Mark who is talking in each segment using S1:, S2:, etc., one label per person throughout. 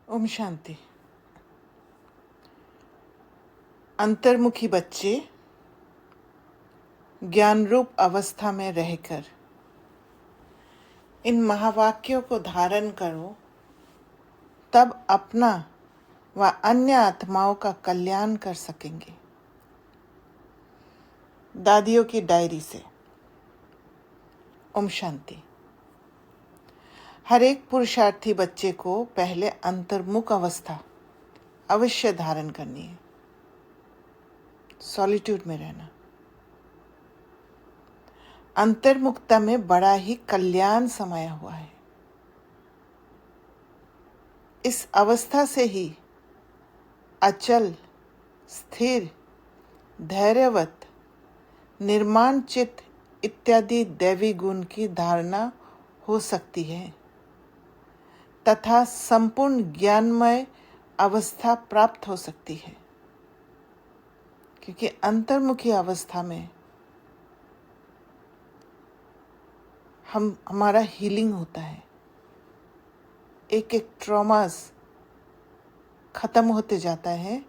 S1: ओम शांति। अंतर्मुखी बच्चे ज्ञान रूप अवस्था में रहकर इन महावाक्यों को धारण करो, तब अपना व अन्य आत्माओं का कल्याण कर सकेंगे। दादियों की डायरी से। ओम शांति। हर एक पुरुषार्थी बच्चे को पहले अंतर्मुख अवस्था अवश्य धारण करनी है। सॉलिट्यूड में रहना। अंतर्मुखता में बड़ा ही कल्याण समाया हुआ है। इस अवस्था से ही अचल, स्थिर, धैर्यवत, निर्माण चित्त इत्यादि दैवी गुण की धारणा हो सकती है तथा संपूर्ण ज्ञानमय अवस्था प्राप्त हो सकती है, क्योंकि अंतर्मुखी अवस्था में हमारा हीलिंग होता है। एक एक ट्रॉमास खत्म होते जाता है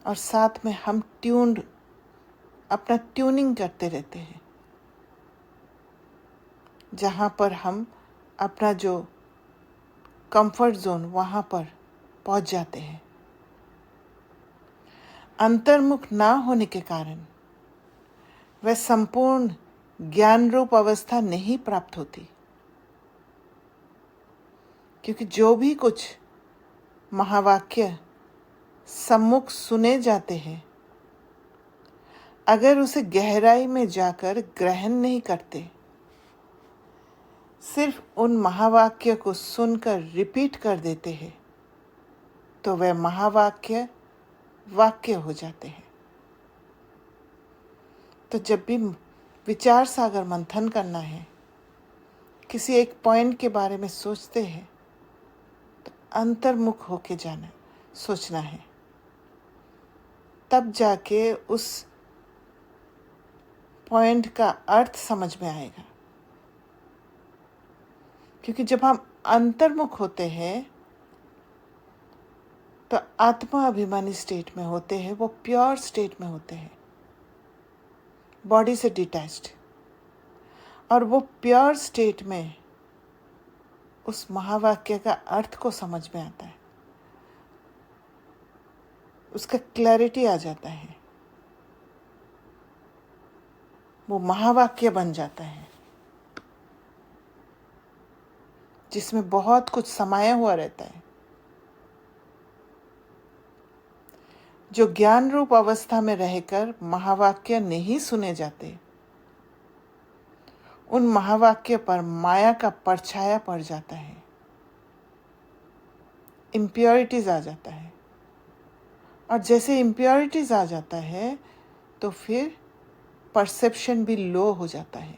S1: और साथ में हम अपना ट्यूनिंग करते रहते हैं, जहाँ पर हम अपना जो कंफर्ट जोन वहाँ पर पहुँच जाते हैं। अंतर्मुख ना होने के कारण वह संपूर्ण ज्ञान रूप अवस्था नहीं प्राप्त होती, क्योंकि जो भी कुछ महावाक्य सम्मुख सुने जाते हैं, अगर उसे गहराई में जाकर ग्रहण नहीं करते, सिर्फ उन महावाक्य को सुनकर रिपीट कर देते हैं, तो वह महावाक्य वाक्य हो जाते हैं। तो जब भी विचार सागर मंथन करना है, किसी एक पॉइंट के बारे में सोचते हैं, तो अंतर्मुख होके सोचना है। तब जाके उस पॉइंट का अर्थ समझ में आएगा। क्योंकि जब हम अंतर्मुख होते हैं तो आत्मा अभिमानी स्टेट में होते हैं, वो प्योर स्टेट में होते हैं, बॉडी से डिटैच्ड। और वो प्योर स्टेट में उस महावाक्य का अर्थ को समझ में आता है, उसका क्लैरिटी आ जाता है, वो महावाक्य बन जाता है, जिसमें बहुत कुछ समाया हुआ रहता है। जो ज्ञान रूप अवस्था में रहकर महावाक्य नहीं सुने जाते, उन महावाक्य पर माया का परछाया पड़ जाता है, इम्प्योरिटीज आ जाता है। और जैसे इम्प्योरिटीज आ जाता है तो फिर परसेप्शन भी लो हो जाता है।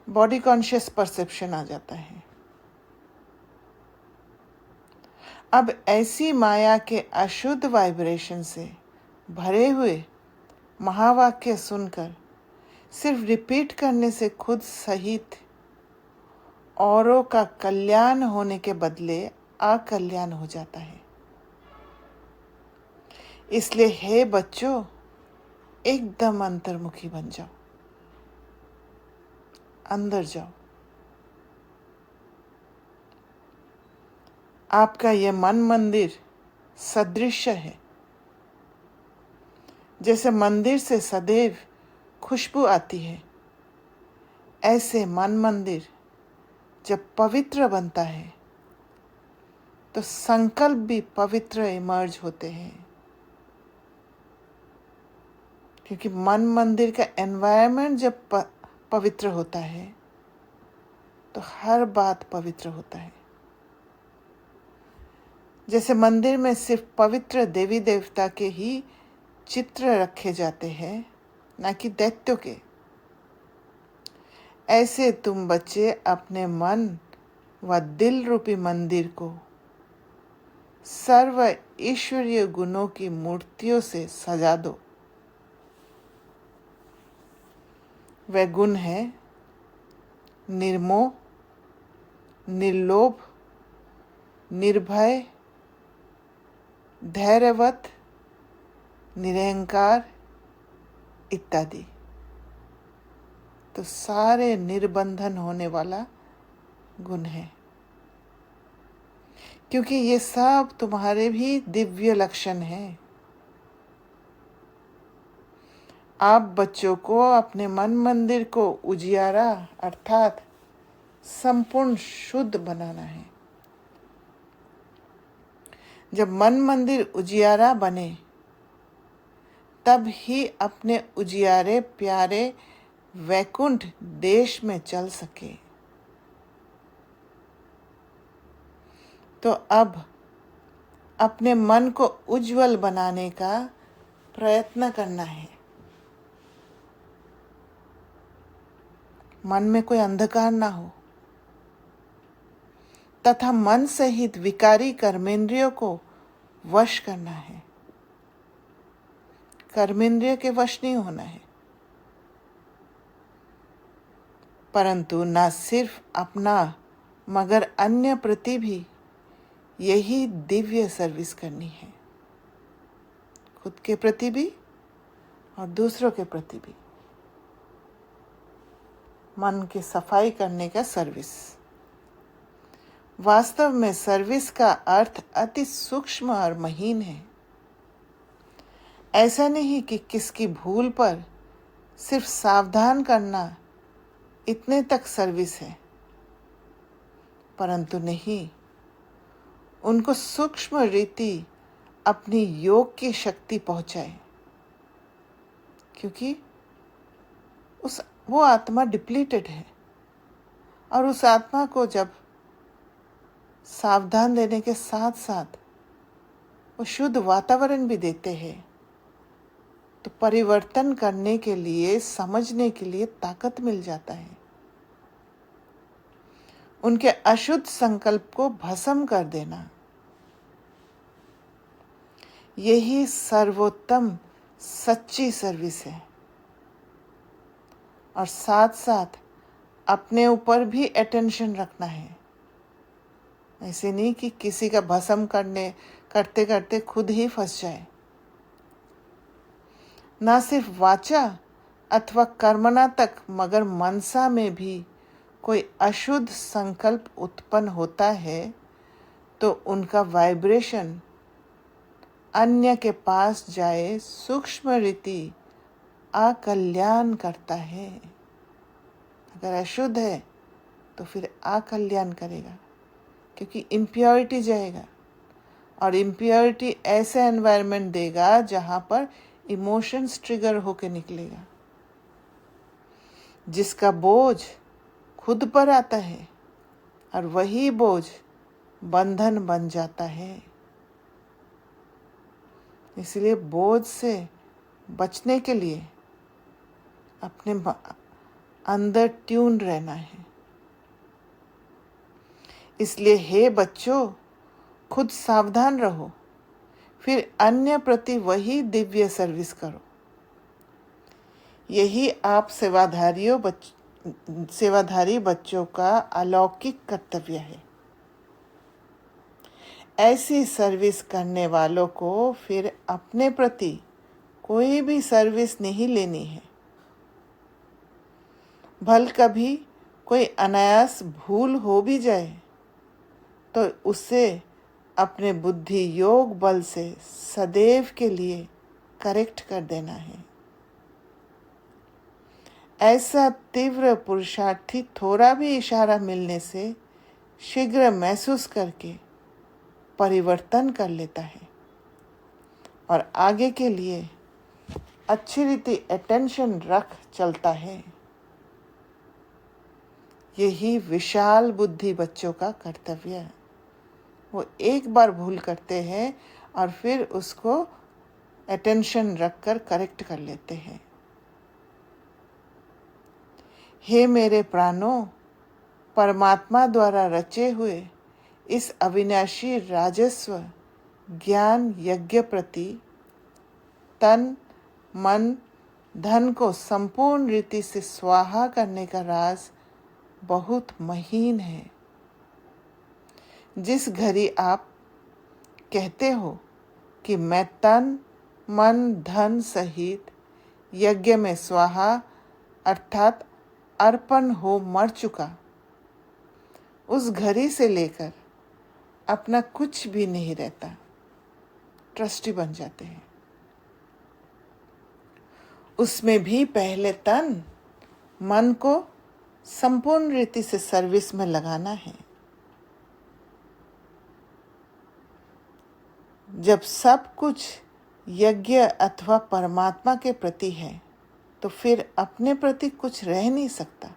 S1: बॉडी कॉन्शियस परसेप्शन आ जाता है। अब ऐसी माया के अशुद्ध वाइब्रेशन से भरे हुए महावाक्य सुनकर सिर्फ रिपीट करने से खुद सहित औरों का कल्याण होने के बदले अकल्याण हो जाता है। इसलिए हे बच्चों, एकदम अंतर्मुखी बन जाओ, अंदर जाओ। आपका यह मन मंदिर सदृश है। जैसे मंदिर से सदैव खुशबू आती है, ऐसे मन मंदिर जब पवित्र बनता है तो संकल्प भी पवित्र इमर्ज होते हैं। क्योंकि मन मंदिर का एनवायरनमेंट जब पवित्र होता है तो हर बात पवित्र होता है। जैसे मंदिर में सिर्फ पवित्र देवी देवता के ही चित्र रखे जाते हैं, ना कि दैत्यों के, ऐसे तुम बच्चे अपने मन व दिल रूपी मंदिर को सर्व ईश्वरीय गुणों की मूर्तियों से सजा दो। वह गुण है निर्मोह, निर्लोभ, निर्भय, धैर्यवत, निरहंकार इत्यादि। तो सारे निर्बंधन होने वाला गुण है, क्योंकि ये सब तुम्हारे भी दिव्य लक्षण हैं। आप बच्चों को अपने मन मंदिर को उजियारा अर्थात संपूर्ण शुद्ध बनाना है। जब मन मंदिर उजियारा बने तब ही अपने उजियारे प्यारे वैकुंठ देश में चल सके। तो अब अपने मन को उज्जवल बनाने का प्रयत्न करना है। मन में कोई अंधकार ना हो तथा मन सहित विकारी कर्मेंद्रियों को वश करना है। कर्मेंद्रिय के वश नहीं होना है, परंतु न सिर्फ अपना मगर अन्य प्रति भी यही दिव्य सर्विस करनी है। खुद के प्रति भी और दूसरों के प्रति भी मन की सफाई करने का सर्विस। वास्तव में सर्विस का अर्थ अति सूक्ष्म और महीन है। ऐसा नहीं कि किसकी भूल पर सिर्फ सावधान करना इतने तक सर्विस है, परंतु नहीं, उनको सूक्ष्म रीति अपनी योग की शक्ति पहुंचाए, क्योंकि वो आत्मा डिप्लीटेड है। और उस आत्मा को जब सावधान देने के साथ साथ वो शुद्ध वातावरण भी देते हैं तो परिवर्तन करने के लिए, समझने के लिए ताकत मिल जाता है। उनके अशुद्ध संकल्प को भस्म कर देना, यही सर्वोत्तम सच्ची सर्विस है। और साथ साथ अपने ऊपर भी अटेंशन रखना है। ऐसे नहीं कि किसी का भस्म करते करते खुद ही फंस जाए। ना सिर्फ वाचा अथवा कर्मणा तक मगर मनसा में भी कोई अशुद्ध संकल्प उत्पन्न होता है तो उनका वाइब्रेशन अन्य के पास जाए सूक्ष्म रीति अकल्याण करता है। अगर अशुद्ध है तो फिर अकल्याण करेगा, क्योंकि इम्प्योरिटी जाएगा और इम्प्योरिटी ऐसे एनवायरनमेंट देगा जहाँ पर इमोशंस ट्रिगर होके निकलेगा, जिसका बोझ खुद पर आता है और वही बोझ बंधन बन जाता है। इसलिए बोझ से बचने के लिए अपने अंदर ट्यून रहना है। इसलिए हे बच्चों, खुद सावधान रहो, फिर अन्य प्रति वही दिव्य सर्विस करो। यही आप सेवाधारी बच्चों का अलौकिक कर्तव्य है। ऐसी सर्विस करने वालों को फिर अपने प्रति कोई भी सर्विस नहीं लेनी है। भल कभी कोई अनायास भूल हो भी जाए तो उसे अपने बुद्धि योग बल से सदैव के लिए करेक्ट कर देना है। ऐसा तीव्र पुरुषार्थी थोड़ा भी इशारा मिलने से शीघ्र महसूस करके परिवर्तन कर लेता है और आगे के लिए अच्छी रीति अटेंशन रख चलता है। यही विशाल बुद्धि बच्चों का कर्तव्य है। वो एक बार भूल करते हैं और फिर उसको अटेंशन रखकर करेक्ट कर लेते हैं। हे मेरे प्राणों, परमात्मा द्वारा रचे हुए इस अविनाशी राजस्व ज्ञान यज्ञ प्रति तन मन धन को संपूर्ण रीति से स्वाहा करने का राज बहुत महीन है। जिस घड़ी आप कहते हो कि मैं तन मन धन सहित यज्ञ में स्वाहा अर्थात अर्पण हो मर चुका, उस घड़ी से लेकर अपना कुछ भी नहीं रहता, ट्रस्टी बन जाते हैं। उसमें भी पहले तन मन को संपूर्ण रीति से सर्विस में लगाना है। जब सब कुछ यज्ञ अथवा परमात्मा के प्रति है तो फिर अपने प्रति कुछ रह नहीं सकता।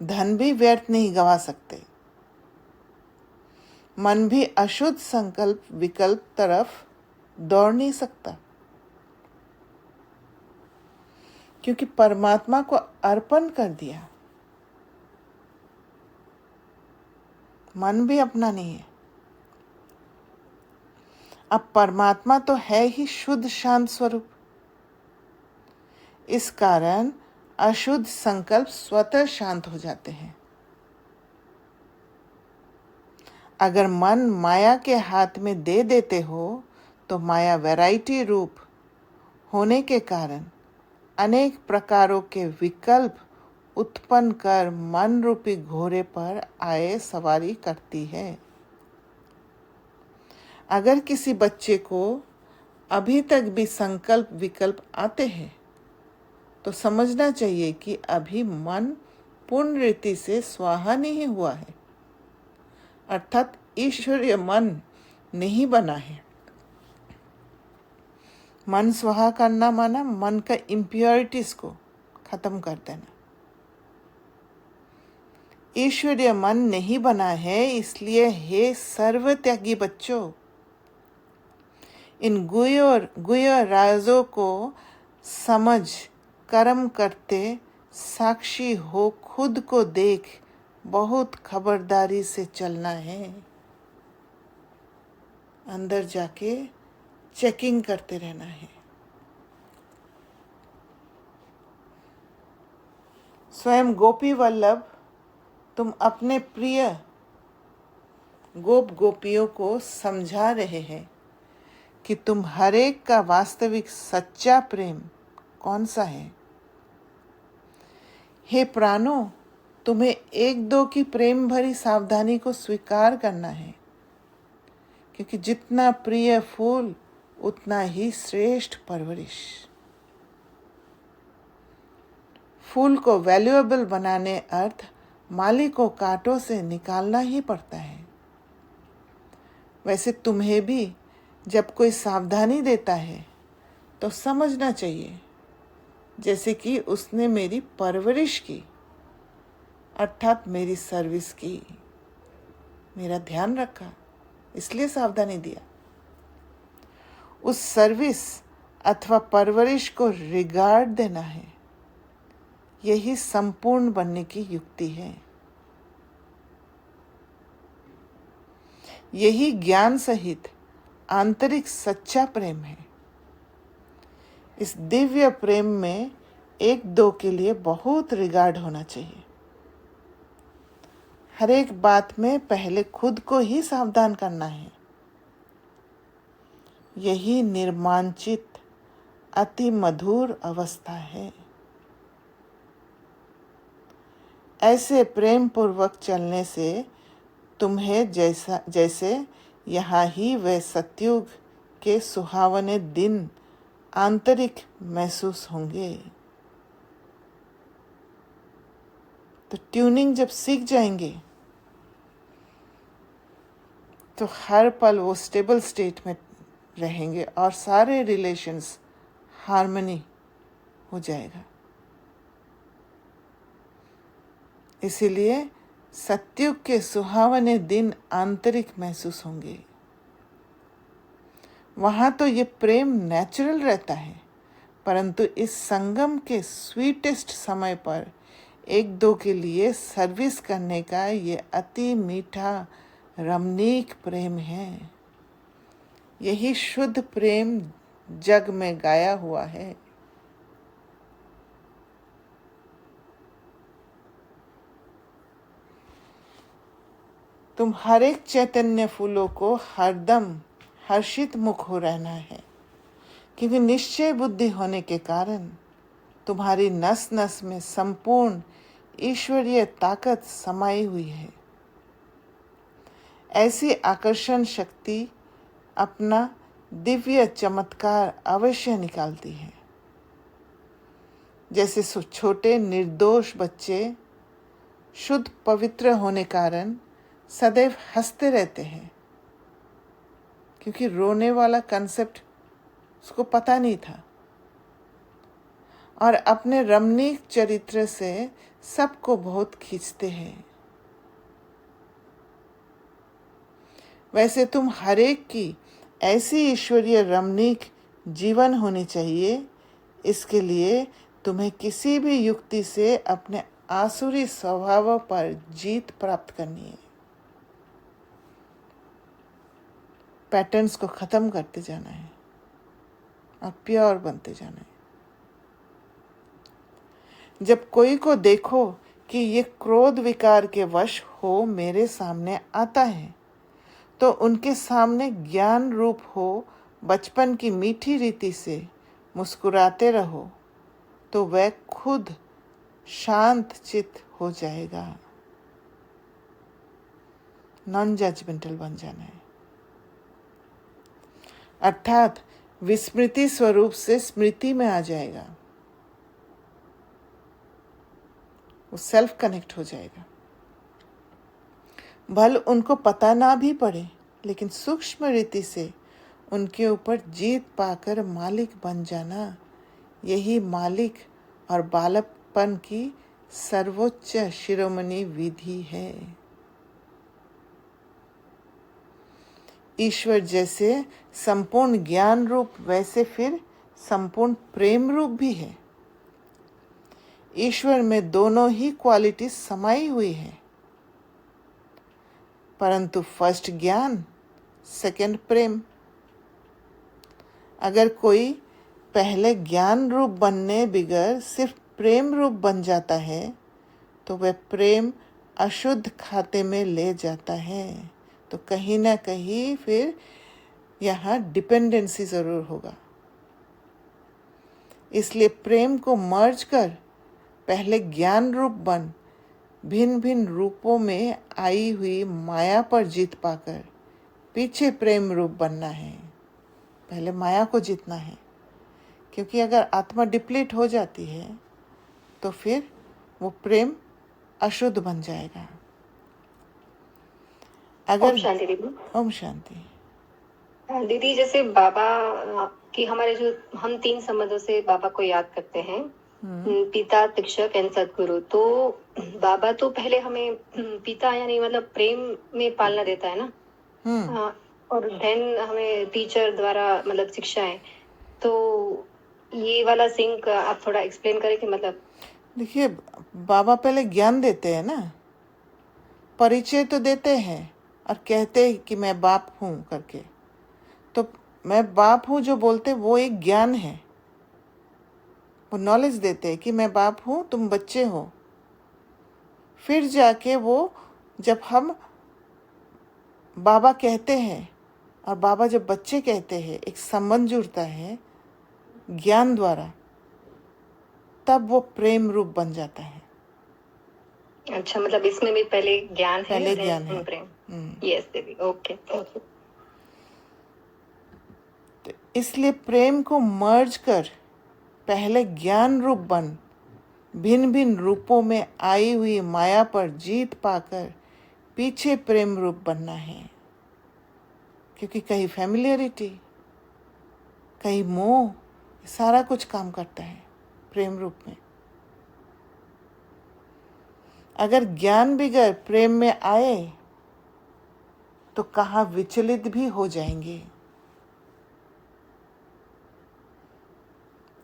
S1: धन भी व्यर्थ नहीं गवा सकते। मन भी अशुद्ध संकल्प विकल्प तरफ दौड़ नहीं सकता, क्योंकि परमात्मा को अर्पण कर दिया। मन भी अपना नहीं है। अब परमात्मा तो है ही शुद्ध शांत स्वरूप। इस कारण अशुद्ध संकल्प स्वतः शांत हो जाते हैं। अगर मन माया के हाथ में दे देते हो तो माया वैरायटी रूप होने के कारण अनेक प्रकारों के विकल्प उत्पन्न कर मन रूपी घोड़े पर आए सवारी करती है। अगर किसी बच्चे को अभी तक भी संकल्प विकल्प आते हैं तो समझना चाहिए कि अभी मन पूर्ण रीति से स्वाहा नहीं हुआ है, अर्थात ईश्वरीय मन नहीं बना है। मन स्वाहा करना माना मन का इम्प्योरिटीज को खत्म कर देना। ईश्वरीय मन नहीं बना है, इसलिए हे सर्वत्यागी बच्चों, इन गुह्य राजों को समझ कर्म करते साक्षी हो खुद को देख बहुत खबरदारी से चलना है। अंदर जाके चेकिंग करते रहना है। स्वयं गोपी वल्लभ तुम अपने प्रिय गोप गोपियों को समझा रहे हैं कि तुम हरेक का वास्तविक सच्चा प्रेम कौन सा है। हे प्राणों, तुम्हें एक दो की प्रेम भरी सावधानी को स्वीकार करना है, क्योंकि जितना प्रिय फूल उतना ही श्रेष्ठ परवरिश। फूल को वैल्यूएबल बनाने अर्थ माली को कांटों से निकालना ही पड़ता है। वैसे तुम्हें भी जब कोई सावधानी देता है तो समझना चाहिए जैसे कि उसने मेरी परवरिश की, अर्थात मेरी सर्विस की, मेरा ध्यान रखा, इसलिए सावधानी दिया। उस सर्विस अथवा परवरिश को रिगार्ड देना है, यही संपूर्ण बनने की युक्ति है। यही ज्ञान सहित आंतरिक सच्चा प्रेम है। इस दिव्य प्रेम में एक दो के लिए बहुत रिगार्ड होना चाहिए। हर एक बात में पहले खुद को ही सावधान करना है। यही निर्मांचित अति मधुर अवस्था है। ऐसे प्रेम पूर्वक चलने से तुम्हें जैसे यहाँ ही वह सतयुग के सुहावने दिन आंतरिक महसूस होंगे। तो ट्यूनिंग जब सीख जाएंगे तो हर पल वो स्टेबल स्टेट में रहेंगे और सारे रिलेशंस हार्मनी हो जाएगा। इसीलिए सतयुग के सुहावने दिन आंतरिक महसूस होंगे। वहाँ तो ये प्रेम नेचुरल रहता है, परंतु इस संगम के स्वीटेस्ट समय पर एक दो के लिए सर्विस करने का ये अति मीठा रमणीक प्रेम है। यही शुद्ध प्रेम जग में गाया हुआ है। तुम हर एक चैतन्य फूलों को हरदम हर्षित मुख हो रहना है, क्योंकि निश्चय बुद्धि होने के कारण तुम्हारी नस नस में संपूर्ण ईश्वरीय ताकत समाई हुई है। ऐसी आकर्षण शक्ति अपना दिव्य चमत्कार अवश्य निकालती है। जैसे छोटे निर्दोष बच्चे शुद्ध पवित्र होने कारण सदैव हंसते रहते हैं, क्योंकि रोने वाला कंसेप्ट उसको पता नहीं था, और अपने रमणीक चरित्र से सबको बहुत खींचते हैं। वैसे तुम हरेक की ऐसी ईश्वरीय रमणीक जीवन होनी चाहिए। इसके लिए तुम्हें किसी भी युक्ति से अपने आसुरी स्वभाव पर जीत प्राप्त करनी है। पैटर्न्स को खत्म करते जाना है और प्योर बनते जाना है। जब कोई को देखो कि ये क्रोध विकार के वश हो मेरे सामने आता है, तो उनके सामने ज्ञान रूप हो बचपन की मीठी रीति से मुस्कुराते रहो, तो वह खुद शांत चित्त हो जाएगा। नॉन जजमेंटल बन जाना है, अर्थात विस्मृति स्वरूप से स्मृति में आ जाएगा। वो सेल्फ कनेक्ट हो जाएगा। भले उनको पता ना भी पड़े, लेकिन सूक्ष्म रीति से उनके ऊपर जीत पाकर मालिक बन जाना, यही मालिक और बालकपन की सर्वोच्च शिरोमणि विधि है। ईश्वर जैसे संपूर्ण ज्ञान रूप, वैसे फिर संपूर्ण प्रेम रूप भी है। ईश्वर में दोनों ही क्वालिटी समाई हुई है, परंतु फर्स्ट ज्ञान, सेकंड प्रेम। अगर कोई पहले ज्ञान रूप बनने बिगर सिर्फ प्रेम रूप बन जाता है, तो वह प्रेम अशुद्ध खाते में ले जाता है। तो कहीं ना कहीं फिर यहाँ डिपेंडेंसी ज़रूर होगा। इसलिए प्रेम को मर्ज कर पहले ज्ञान रूप बन भिन्न भिन्न रूपों में आई हुई माया पर जीत पाकर पीछे प्रेम रूप बनना है। पहले माया को जीतना है, क्योंकि अगर आत्मा डिप्लीट हो जाती है तो फिर वो प्रेम अशुद्ध बन जाएगा। अगर
S2: ओम शांति दीदी।
S1: ओम शांति
S2: दीदी, जैसे बाबा की हमारे जो हम 3 संबंधों से बाबा को याद करते हैं, पिता, शिक्षक एंड सदगुरु। तो बाबा तो पहले हमें पिता यानी मतलब प्रेम में पालना देता है ना, और देन हमें टीचर द्वारा मतलब शिक्षाएं। तो ये वाला सिंक आप थोड़ा एक्सप्लेन करें कि मतलब।
S1: देखिए, बाबा पहले ज्ञान देते हैं ना, परिचय तो देते हैं और कहते हैं कि मैं बाप हूँ करके। तो मैं बाप हूँ जो बोलते वो एक ज्ञान है। वो नॉलेज देते हैं कि मैं बाप हूँ, तुम बच्चे हो। फिर जाके वो जब हम बाबा कहते हैं और बाबा जब बच्चे कहते हैं, एक संबंध जुड़ता है ज्ञान द्वारा, तब वो प्रेम रूप बन जाता है।
S2: अच्छा, मतलब इसमें भी पहले ज्ञान है,
S1: पहले ज्ञान है।
S2: प्रेम। यस दीदी, ओके।
S1: तो इसलिए प्रेम को मर्ज कर पहले ज्ञान रूप बन भिन्न भिन्न रूपों में आई हुई माया पर जीत पाकर पीछे प्रेम रूप बनना है। क्योंकि कहीं फैमिलियरिटी, कहीं मोह, सारा कुछ काम करता है प्रेम रूप में। अगर ज्ञान बिगर प्रेम में आए तो कहाँ विचलित भी हो जाएंगे।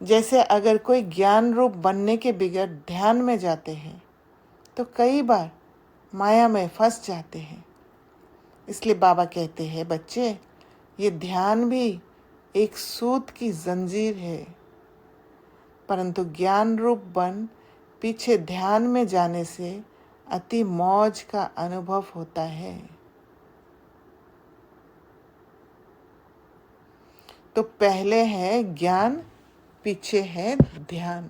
S1: जैसे अगर कोई ज्ञान रूप बनने के बिगर ध्यान में जाते हैं तो कई बार माया में फंस जाते हैं। इसलिए बाबा कहते हैं, बच्चे, ये ध्यान भी एक सूत की जंजीर है, परंतु ज्ञान रूप बन पीछे ध्यान में जाने से अति मौज का अनुभव होता है। तो पहले है ज्ञान, पीछे है ध्यान।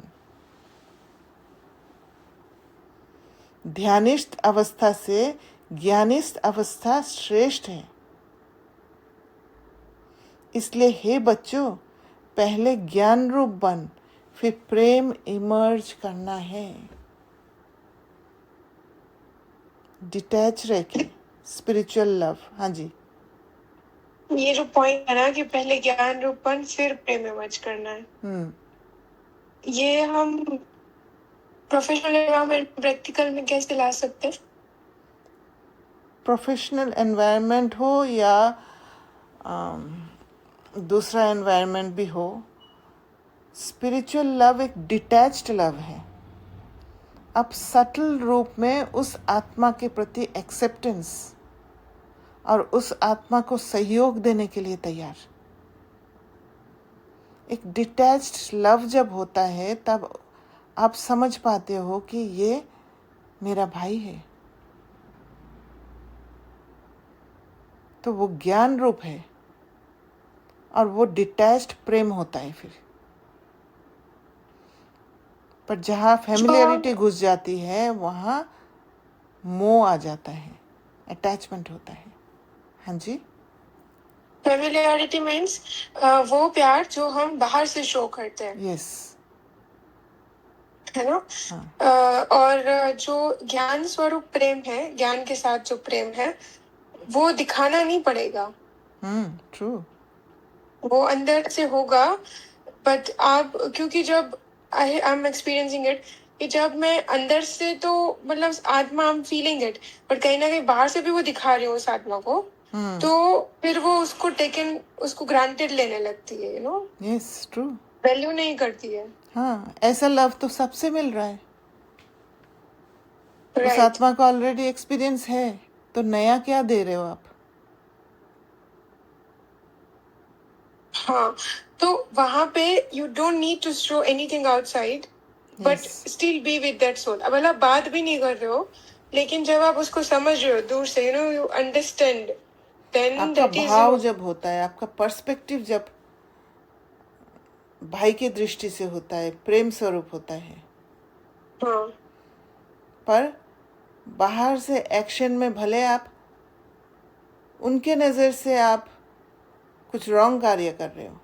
S1: ध्यानिष्ठ अवस्था से ज्ञानिष्ठ अवस्था श्रेष्ठ है। इसलिए हे बच्चों, पहले ज्ञान रूप बन, फिर प्रेम इमर्ज करना है। डिटैच रह के स्पिरिचुअल लव। हाँ जी,
S3: ये जो पॉइंट है ना कि पहले ज्ञान रूपन फिर प्रेम इमर्ज करना है, ये हम प्रोफेशनल एनवायरनमेंट प्रैक्टिकल में कैसे ला सकते हैं?
S1: प्रोफेशनल एनवायरनमेंट हो या दूसरा एनवायरनमेंट भी हो, स्पिरिचुअल लव एक डिटैच्ड लव है। आप सटल रूप में उस आत्मा के प्रति एक्सेप्टेंस और उस आत्मा को सहयोग देने के लिए तैयार। एक डिटैच्ड लव जब होता है तब आप समझ पाते हो कि ये मेरा भाई है, तो वो ज्ञान रूप है और वो डिटैच्ड प्रेम होता है फिर। पर जहाँ फैमिलियरिटी घुस जाती है वहाँ मोह आ जाता है, अटैचमेंट होता है। हाँ जी,
S3: फेमिलियरिटी मीन्स वो प्यार जो हम बाहर से शो करते हैं,
S1: यस,
S3: है ना?
S1: हाँ,
S3: और जो ज्ञान स्वरूप प्रेम है, ज्ञान के साथ जो प्रेम है, वो दिखाना नहीं पड़ेगा,
S1: ट्रू,
S3: वो अंदर से होगा। बट आप, क्योंकि जब आई एम एक्सपीरियंसिंग इट कि जब मैं अंदर से तो मतलब आत्मा I am feeling it, but कहीं ना कहीं बाहर से भी वो दिखा रही हूँ उस आत्मा को, तो फिर वो उसको टेकन, उसको ग्रांटेड लेने लगती है, you know,
S1: yes, true,
S3: value नहीं करती है।
S1: हाँ, ऐसा लव तो सबसे मिल रहा है। उस
S3: राइट,
S1: आत्मा का ऑलरेडी एक्सपीरियंस है, तो नया क्या दे रहे हो आप?
S3: हाँ, तो वहां पे you don't need to show anything outside, but
S1: Yes.
S3: Still be with that soul. अब आप बात भी नहीं कर रहे हो, लेकिन जब आप उसको समझ रहे हो दूर से, you know, you understand, then
S1: आपका
S3: दैट इज
S1: भाव जब होता है, आपका पर्सपेक्टिव जब भाई की दृष्टि से होता है, प्रेम स्वरूप होता है,
S3: हाँ,
S1: पर बाहर से एक्शन में भले आप उनके नज़र से आप कुछ रॉन्ग कार्य कर रहे हो,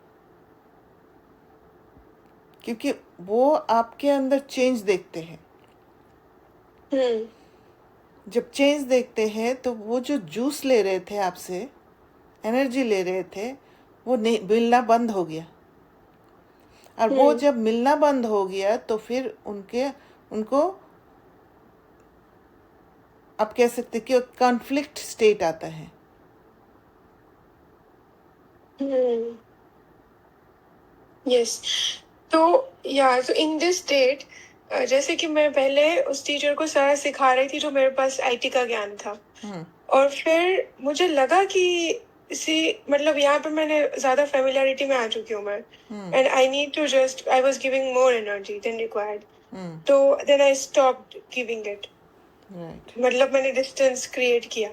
S1: क्योंकि वो आपके अंदर चेंज देखते हैं। जब चेंज देखते हैं तो वो जो जूस ले रहे थे आपसे, एनर्जी ले रहे थे, वो नहीं, मिलना बंद हो गया। और वो जब मिलना बंद हो गया तो फिर उनको आप कह सकते कि कॉन्फ्लिक्ट स्टेट आता है।
S3: यस, तो या तो इन दिस स्टेट, जैसे कि मैं पहले उस टीचर को सारा सिखा रही थी जो मेरे पास आईटी का ज्ञान था, और फिर मुझे लगा कि इसी मतलब यहाँ पे मैंने ज्यादा फेमिलियरिटी में आ चुकी हूँ मैं, and I need to just, I was giving more energy than required, तो then I stopped giving it, मतलब मैंने डिस्टेंस क्रिएट किया।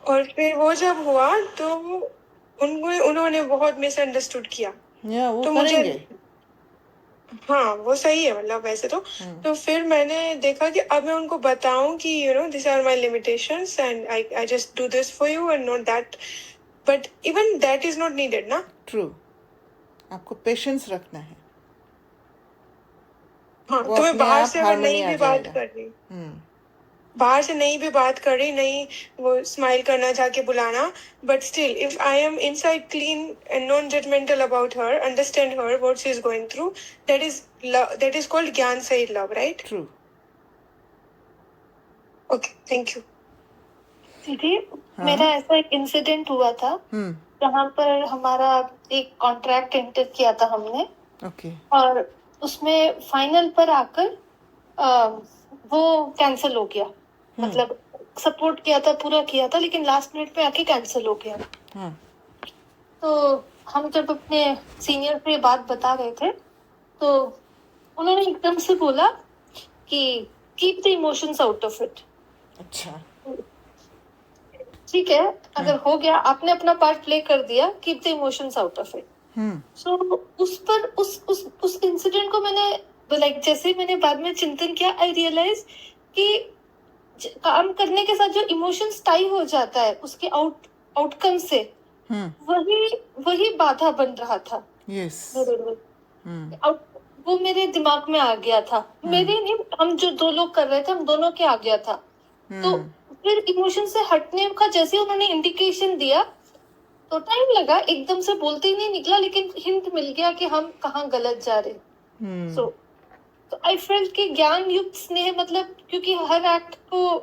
S3: और फिर वो जब हुआ तो उन्होंने बहुत मिसअंडरस्टूड किया,
S1: वो
S3: तो
S1: करेंगे।
S3: मुझे, हाँ वो सही है, मतलब वैसे तो फिर मैंने देखा कि अब मैं उनको बताऊं कि you know this are my limitations and I just do this for you and not that, but even that is not needed ना।
S1: ट्रू, आपको पेशेंस रखना है।
S3: हाँ,
S1: वो
S3: तो मैं
S1: अपने
S3: बाहर
S1: आप
S3: से अगर
S1: हार्मनी
S3: नहीं
S1: आ
S3: भी बात
S1: जाएगा।
S3: कर रही, बाहर से नहीं भी बात कर रही, नहीं वो स्माइल करना, जाके बुलाना, but still if I am inside clean and non judgmental about her, understand her what she is going through, that is called ज्ञान सहित love, right?
S1: True,
S3: okay, thank you
S4: दीदी। मेरा ऐसा एक इंसिडेंट हुआ था जहाँ पर हमारा एक कॉन्ट्रैक्ट एंटर किया था हमने,
S1: ओके,
S4: और उसमें फाइनल पर आकर वो कैंसिल हो गया। मतलब सपोर्ट किया था, पूरा किया था, लेकिन लास्ट मिनट पे आके कैंसिल हो गया। तो हम जब अपने सीनियर पे बात बता रहे थे तो उन्होंने एकदम से बोला कि keep the emotions out of it.
S1: अच्छा,
S4: ठीक है, अगर हो गया, आपने अपना पार्ट प्ले कर दिया, keep the emotions out of it. So उस पर उस इंसिडेंट को मैंने लाइक जैसे मैंने बाद में चिंतन किया, आई रियलाइज कि काम करने के साथ जो इमोशंस टाई हो जाता है उसके आउटकम से, वही बाधा बन रहा था
S1: यस
S4: मेरे लिए। वो मेरे दिमाग में आ गया था, मेरे नहीं, हम जो दो लोग कर रहे थे हम दोनों के आ गया था। तो फिर इमोशन से हटने का जैसे उन्होंने इंडिकेशन दिया तो टाइम लगा, एकदम से बोलते ही नहीं निकला, लेकिन हिंट मिल गया कि हम कहाँ गलत जा रहे। सो तो आई फेल्ट कि ज्ञान युक्त स्नेह, मतलब क्योंकि हर एक्ट को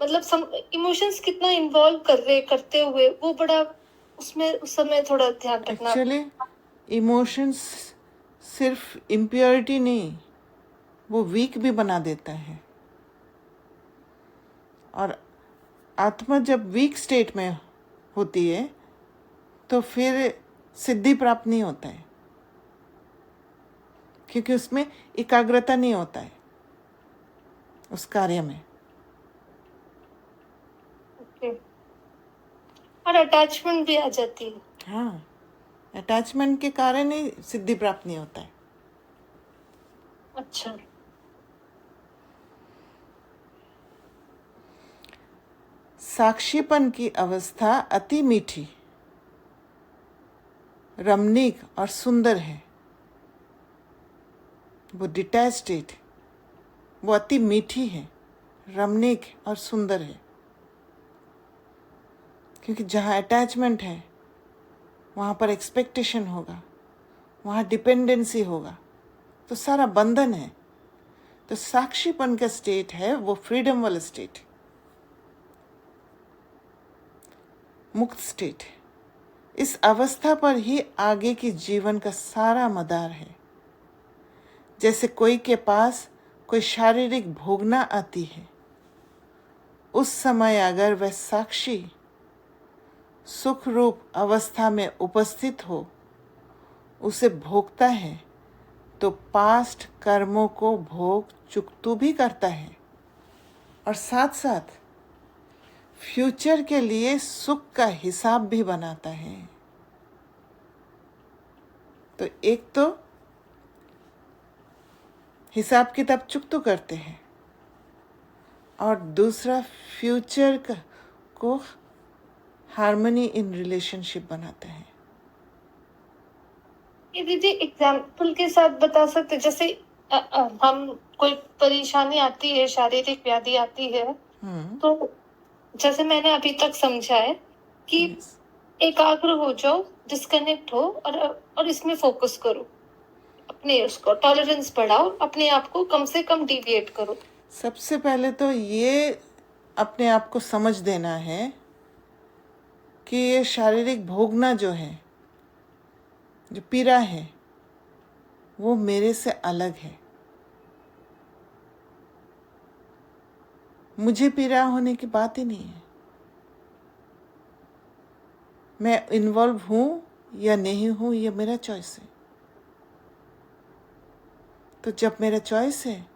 S4: मतलब इमोशंस कितना इन्वॉल्व करते हुए वो बड़ा उसमें उस समय थोड़ा ध्यान रखना।
S1: एक्चुअली इमोशंस सिर्फ इम्प्योरिटी नहीं, वो वीक भी बना देता है। और आत्मा जब वीक स्टेट में होती है तो फिर सिद्धि प्राप्त नहीं होता है, क्योंकि उसमें एकाग्रता नहीं होता है उस कार्य में।
S4: और अटैचमेंट भी आ जाती है।
S1: हाँ, अटैचमेंट के कारण ही सिद्धि प्राप्त नहीं होता है।
S4: अच्छा,
S1: साक्षीपन की अवस्था अति मीठी, रमणीक और सुंदर है। वो डिटैच स्टेट, वो अति मीठी है, रमणीक और सुंदर है। क्योंकि जहाँ अटैचमेंट है वहाँ पर एक्सपेक्टेशन होगा, वहाँ डिपेंडेंसी होगा, तो सारा बंधन है। तो साक्षीपन का स्टेट है वो फ्रीडम वाला स्टेट, मुक्त स्टेट। इस अवस्था पर ही आगे की जीवन का सारा मदार है। जैसे कोई के पास कोई शारीरिक भोगना आती है, उस समय अगर वह साक्षी सुख रूप अवस्था में उपस्थित हो, उसे भोगता है, तो पास्ट कर्मों को भोग चुकतू भी करता है और साथ साथ फ्यूचर के लिए सुख का हिसाब भी बनाता है। तो एक तो हिसाब किताब चुकतू करते हैं और दूसरा फ्यूचर को हार्मनी इन रिलेशनशिप बनाते हैं।
S4: ये दीदी एग्जाम्पल के साथ बता सकते, जैसे हम कोई परेशानी आती है, शारीरिक व्याधि आती है, तो जैसे मैंने अभी तक समझा है कि एकाग्र हो जाओ, डिस्कनेक्ट हो और इसमें फोकस करो, अपने उसको टॉलरेंस बढ़ाओ, अपने आप को कम से कम डिविएट करो।
S1: सबसे पहले तो ये अपने आप को समझ देना है कि ये शारीरिक भोगना जो है, जो पीड़ा है, वो मेरे से अलग है। मुझे पीड़ा होने की बात ही नहीं है। मैं इन्वॉल्व हूँ या नहीं हूँ, ये मेरा चॉइस है। तो जब मेरा चॉइस है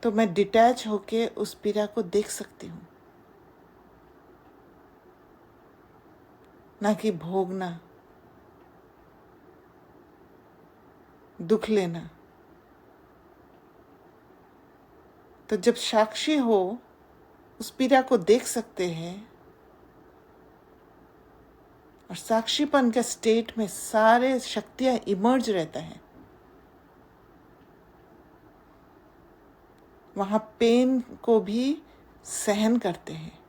S1: तो मैं डिटैच होके उस पीड़ा को देख सकती हूँ, ना कि भोगना, दुख लेना। तो जब साक्षी हो, उस पीड़ा को देख सकते हैं और साक्षीपन के स्टेट में सारे शक्तियां इमर्ज रहता है। वहाँ पेन को भी सहन करते हैं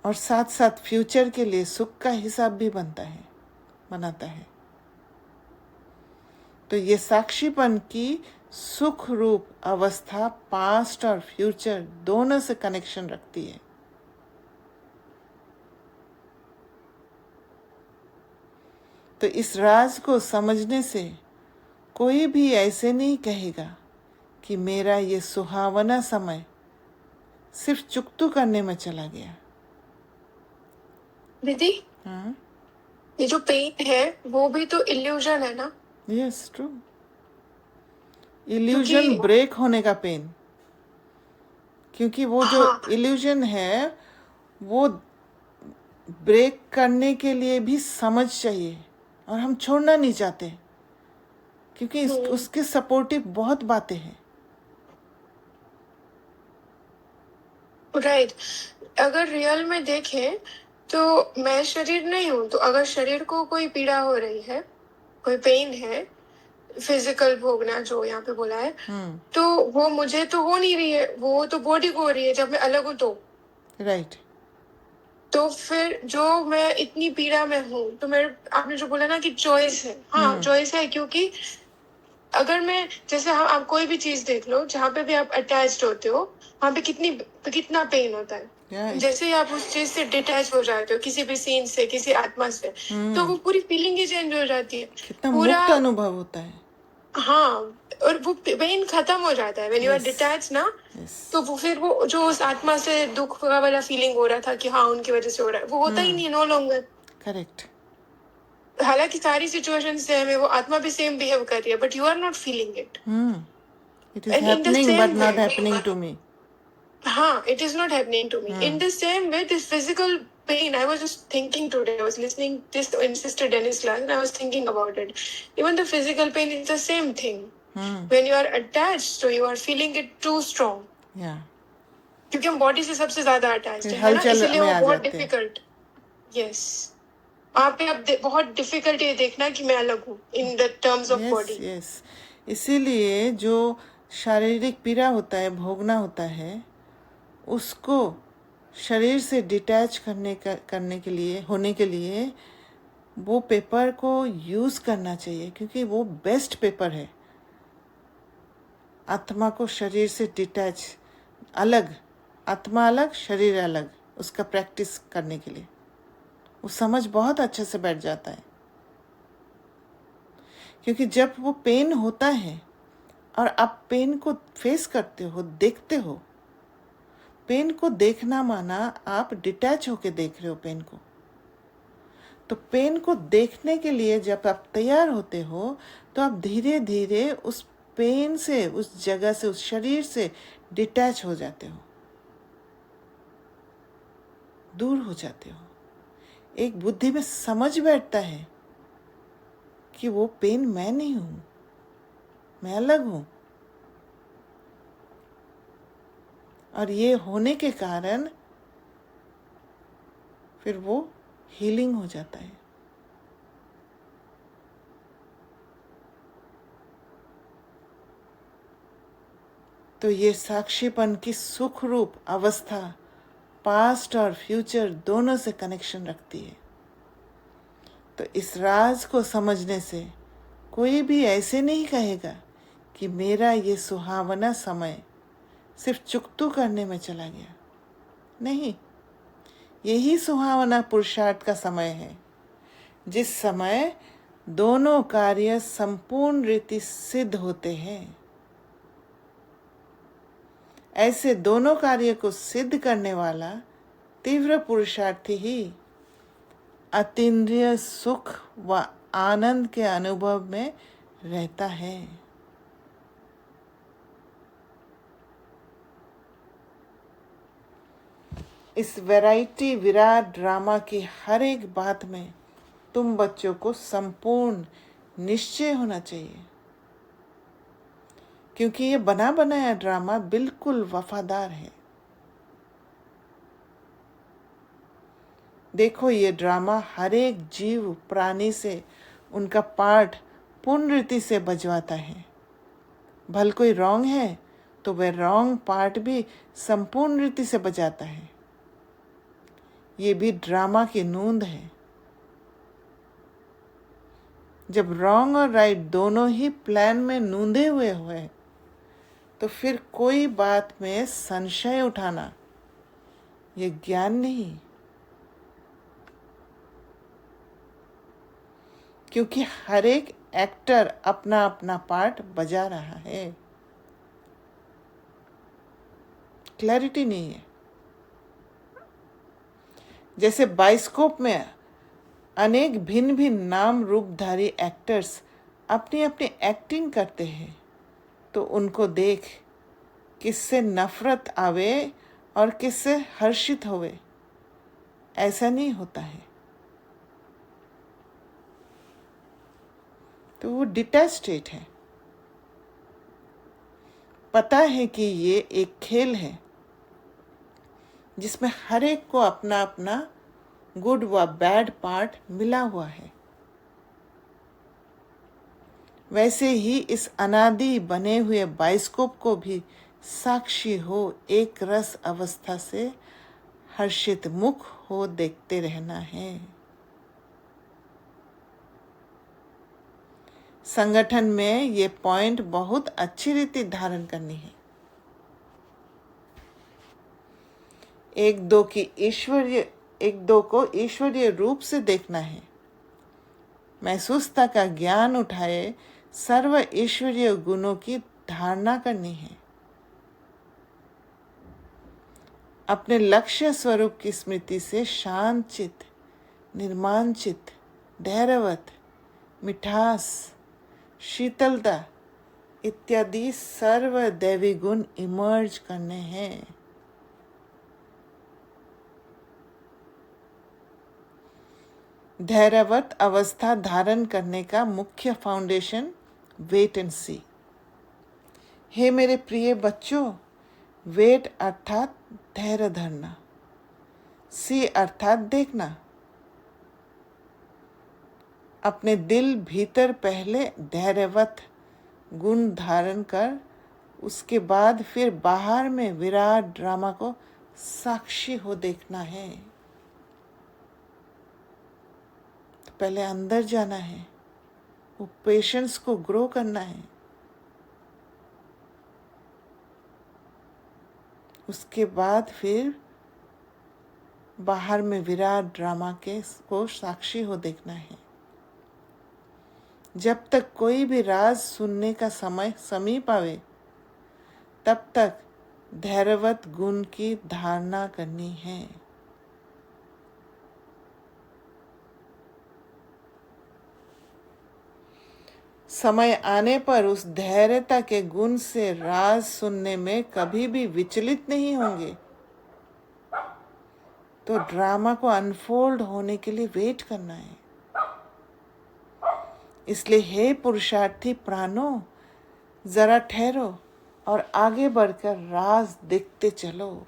S1: और साथ साथ फ्यूचर के लिए सुख का हिसाब भी बनाता है। तो ये साक्षीपन की सुख रूप अवस्था पास्ट और फ्यूचर दोनों से कनेक्शन रखती है। तो इस राज को समझने से कोई भी ऐसे नहीं कहेगा कि मेरा ये सुहावना समय सिर्फ चुकतू करने में चला गया।
S3: दीदी,
S1: हाँ,
S3: ये जो पेन है वो भी तो इल्यूजन है ना?
S1: Yes, true. इल्यूजन ब्रेक होने का पेन, क्योंकि वो जो इल्यूजन है वो ब्रेक करने के लिए भी समझ चाहिए, और हम छोड़ना नहीं चाहते क्योंकि उसके सपोर्टिव बहुत बातें हैं।
S3: राइट। अगर रियल में देखें तो मैं शरीर नहीं हूँ, तो अगर शरीर को कोई पीड़ा हो रही है, कोई पेन है, फिजिकल भोगना जो यहाँ पे बोला है, तो वो मुझे तो हो नहीं रही है, वो तो बॉडी को हो रही है जब मैं अलग हूँ तो।
S1: राइट।
S3: तो फिर जो मैं इतनी पीड़ा में हूँ, तो मेरे आपने जो बोला ना कि चॉइस है, हाँ चॉइस है, क्योंकि अगर मैं जैसे आप कोई भी चीज देख लो जहाँ पे भी आप अटैच्ड होते हो, वहाँ पे कितना पेन होता है। जैसे ही आप उस चीज से डिटैच हो जाते हो, किसी भी सीन से, किसी आत्मा से, तो वो पूरी फीलिंग ही चेंज हो जाती है,
S1: कितना
S3: पूरा
S1: मुक्त अनुभव होता है।
S3: हाँ, और वो पेन खत्म हो जाता है व्हेन यू आर डिटैच ना। तो वो फिर वो जो उस आत्मा से दुख का वाला फीलिंग हो रहा था कि हाँ उनकी वजह से हो रहा है, वो होता ही नहीं, नो लॉन्गर।
S1: करेक्ट।
S3: हालांकि सारी सिचुएशन सेम है, वो आत्मा भी सेम बिहेव कर रही है, but you are not feeling it.
S1: It is happening but not happening to me.
S3: हाँ, it is not happening to me. In the same way, this physical pain, I was just thinking today, I was listening this in Sister Dennis class and I was thinking about it. Even the physical pain is the same thing. When you are attached, so you are feeling it too strong.
S1: Yeah.
S3: क्योंकि हम body से सबसे ज्यादा attached है ना,
S1: हलचल
S3: इसलिए
S1: में
S3: वो
S1: आ
S3: बहुत
S1: जाते हैं।
S3: डिफिकल्ट। यस, वहाँ पे अब बहुत डिफिकल्ट ये देखना कि मैं अलग हूँ in the terms of body.
S1: Yes, इसीलिए जो शारीरिक पीड़ा होता है, भोगना होता है, उसको शरीर से डिटैच करने के लिए, होने के लिए वो पेपर को यूज़ करना चाहिए, क्योंकि वो बेस्ट पेपर है। आत्मा को शरीर से डिटैच, अलग, आत्मा अलग, शरीर अलग, उसका प्रैक्टिस करने के लिए वो समझ बहुत अच्छे से बैठ जाता है। क्योंकि जब वो पेन होता है और आप पेन को फेस करते हो, देखते हो, पेन को देखना माना आप डिटैच होके देख रहे हो पेन को। तो पेन को देखने के लिए जब आप तैयार होते हो, तो आप धीरे धीरे उस पेन से, उस जगह से, उस शरीर से डिटैच हो जाते हो, दूर हो जाते हो। एक बुद्धि में समझ बैठता है कि वो पेन मैं नहीं हूं, मैं अलग हूं। और ये होने के कारण फिर वो हीलिंग हो जाता है। तो ये साक्षीपन की सुख रूप अवस्था पास्ट और फ्यूचर दोनों से कनेक्शन रखती है। तो इस राज को समझने से कोई भी ऐसे नहीं कहेगा कि मेरा ये सुहावना समय सिर्फ चुकतू करने में चला गया। नहीं, यही सुहावना पुरुषार्थ का समय है, जिस समय दोनों कार्य संपूर्ण रीति सिद्ध होते हैं। ऐसे दोनों कार्य को सिद्ध करने वाला तीव्र पुरुषार्थी ही अतीन्द्रिय सुख व आनंद के अनुभव में रहता है। इस वैरायटी विराट ड्रामा की हर एक बात में तुम बच्चों को संपूर्ण निश्चय होना चाहिए, क्योंकि ये बना बनाया ड्रामा बिल्कुल वफादार है। देखो, ये ड्रामा हर एक जीव प्राणी से उनका पार्ट पूर्ण रीति से बजवाता है। भल कोई रॉन्ग है तो वह रॉन्ग पार्ट भी संपूर्ण रीति से बजाता है। ये भी ड्रामा की नूंद है। जब रॉन्ग और राइट दोनों ही प्लान में नूंदे हुए तो फिर कोई बात में संशय उठाना ये ज्ञान नहीं, क्योंकि हर एक एक्टर अपना अपना पार्ट बजा रहा है। क्लैरिटी नहीं है। जैसे बाइस्कोप में अनेक भिन्न भिन्न नाम रूपधारी एक्टर्स अपनी अपनी एक्टिंग करते हैं, तो उनको देख किससे नफरत आवे और किससे हर्षित होवे, ऐसा नहीं होता है। तो वो डिटैच स्टेट है। पता है कि ये एक खेल है जिसमें हर एक को अपना अपना गुड व बैड पार्ट मिला हुआ है। वैसे ही इस अनादि बने हुए बाइस्कोप को भी साक्षी हो एक रस अवस्था से हर्षित मुख हो देखते रहना है। संगठन में ये पॉइंट बहुत अच्छी रीति धारण करनी है। एक दो को ईश्वरीय रूप से देखना है। महसूसता का ज्ञान उठाए सर्व ईश्वरीय गुणों की धारणा करनी है। अपने लक्ष्य स्वरूप की स्मृति से शांत चित्त, निर्माण चित्त, धैर्यवत, मिठास, शीतलता इत्यादि सर्व दैवी गुण इमर्ज करने हैं। धैर्यवत अवस्था धारण करने का मुख्य फाउंडेशन वेट एंड सी। हे मेरे प्रिय बच्चों, वेट अर्थात धैर्य धरना, सी अर्थात देखना। अपने दिल भीतर पहले धैर्यवत गुण धारण कर उसके बाद फिर बाहर में विराट ड्रामा को साक्षी हो देखना है। तो पहले अंदर जाना है, वो पेशेंस को ग्रो करना है। उसके बाद फिर बाहर में विराट ड्रामा को साक्षी हो देखना है। जब तक कोई भी राज सुनने का समय समीप आवे तब तक धैर्यवत गुण की धारणा करनी है। समय आने पर उस धैर्यता के गुण से राज सुनने में कभी भी विचलित नहीं होंगे। तो ड्रामा को अनफोल्ड होने के लिए वेट करना है। इसलिए हे पुरुषार्थी प्राणों, जरा ठहरो और आगे बढ़कर राज देखते चलो।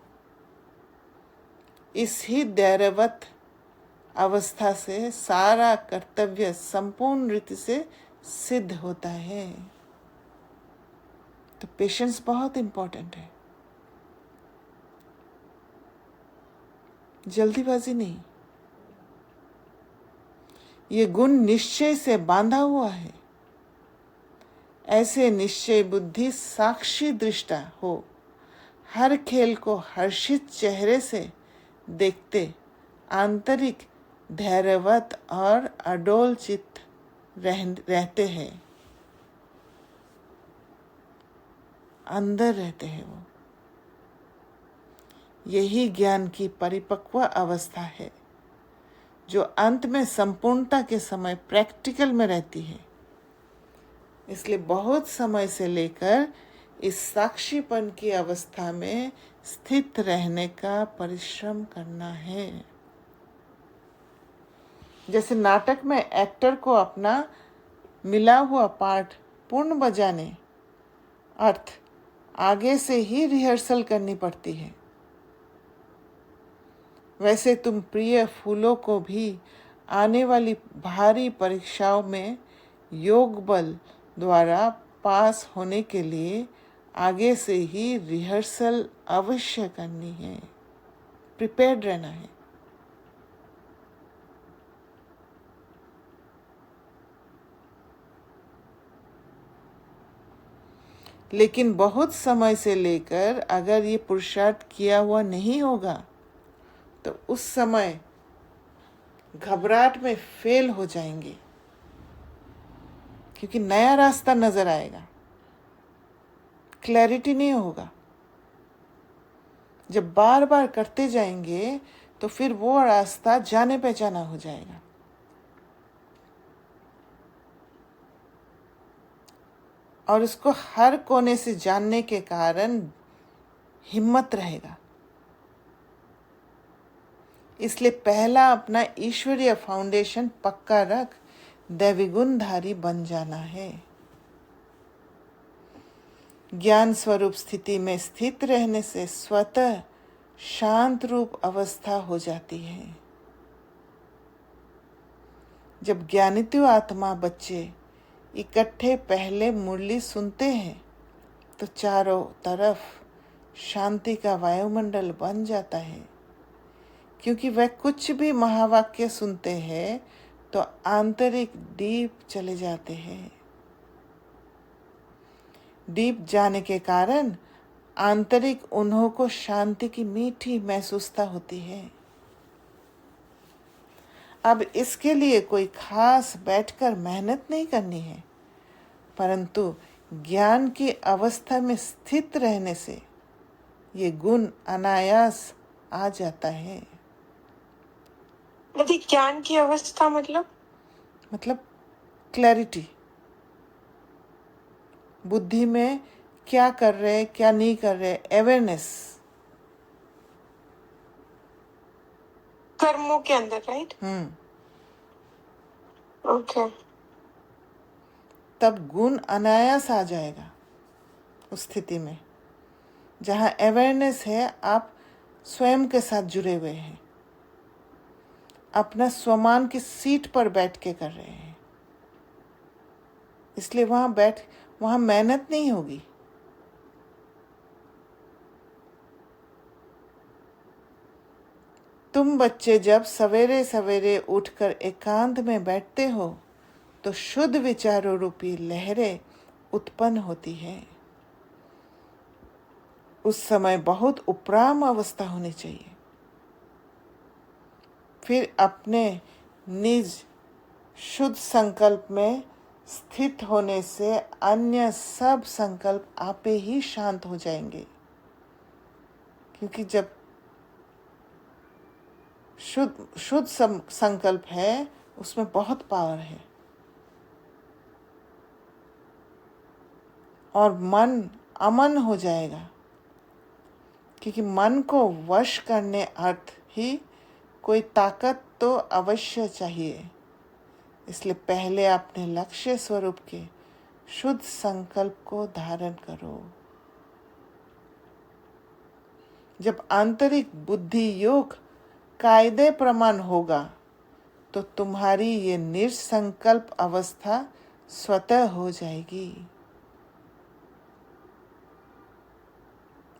S1: इस ही धैर्यवत अवस्था से सारा कर्तव्य संपूर्ण रीति से सिद्ध होता है। तो पेशेंस बहुत इंपॉर्टेंट है, जल्दीबाजी नहीं। ये गुण निश्चय से बांधा हुआ है। ऐसे निश्चय बुद्धि साक्षी दृष्टा हो हर खेल को हर्षित चेहरे से देखते आंतरिक धैर्यवत और अडोल चित्त रहते हैं। अंदर रहते हैं वो। यही ज्ञान की परिपक्व अवस्था है जो अंत में संपूर्णता के समय प्रैक्टिकल में रहती है। इसलिए बहुत समय से लेकर इस साक्षीपन की अवस्था में स्थित रहने का परिश्रम करना है। जैसे नाटक में एक्टर को अपना मिला हुआ पार्ट पूर्ण बजाने अर्थ आगे से ही रिहर्सल करनी पड़ती है, वैसे तुम प्रिय फूलों को भी आने वाली भारी परीक्षाओं में योग बल द्वारा पास होने के लिए आगे से ही रिहर्सल अवश्य करनी है, प्रिपेयर्ड रहना है। लेकिन बहुत समय से लेकर अगर ये पुरुषार्थ किया हुआ नहीं होगा तो उस समय घबराहट में फेल हो जाएंगे, क्योंकि नया रास्ता नजर आएगा, क्लैरिटी नहीं होगा। जब बार बार करते जाएंगे तो फिर वो रास्ता जाने पहचाना हो जाएगा। और उसको हर कोने से जानने के कारण हिम्मत रहेगा। इसलिए पहला अपना ईश्वरीय फाउंडेशन पक्का रख दैवी गुणधारी बन जाना है। ज्ञान स्वरूप स्थिति में स्थित रहने से स्वतः शांत रूप अवस्था हो जाती है। जब ज्ञानितु आत्मा बच्चे इकट्ठे पहले मुरली सुनते हैं तो चारों तरफ शांति का वायुमंडल बन जाता है, क्योंकि वह कुछ भी महावाक्य सुनते हैं तो आंतरिक डीप चले जाते हैं। डीप जाने के कारण आंतरिक उन्हों को शांति की मीठी महसूसता होती है। अब इसके लिए कोई खास बैठकर मेहनत नहीं करनी है, परंतु ज्ञान की अवस्था में स्थित रहने से ये गुण अनायास आ जाता है।
S3: यदि ज्ञान की अवस्था मतलब
S1: क्लैरिटी, बुद्धि में क्या कर रहे क्या नहीं कर रहे, अवेयरनेस,
S3: कर्मों के अंदर, राइट? ओके।
S1: तब गुण अनायास आ जाएगा उस स्थिति में जहाँ अवेयरनेस है, आप स्वयं के साथ जुड़े हुए हैं, अपना स्वमान की सीट पर बैठ के कर रहे हैं। इसलिए वहाँ मेहनत नहीं होगी। तुम बच्चे जब सवेरे सवेरे उठकर एकांत में बैठते हो तो शुद्ध विचारों रूपी लहरें उत्पन्न होती हैं। उस समय बहुत उपराम अवस्था होनी चाहिए। फिर अपने निज शुद्ध संकल्प में स्थित होने से अन्य सब संकल्प आपे ही शांत हो जाएंगे, क्योंकि जब शुद्ध संकल्प है उसमें बहुत पावर है और मन अमन हो जाएगा, क्योंकि मन को वश करने अर्थ ही कोई ताकत तो अवश्य चाहिए। इसलिए पहले अपने लक्ष्य स्वरूप के शुद्ध संकल्प को धारण करो। जब आंतरिक बुद्धि योग कायदे प्रमाण होगा तो तुम्हारी ये निसंकल्प अवस्था स्वतः हो जाएगी।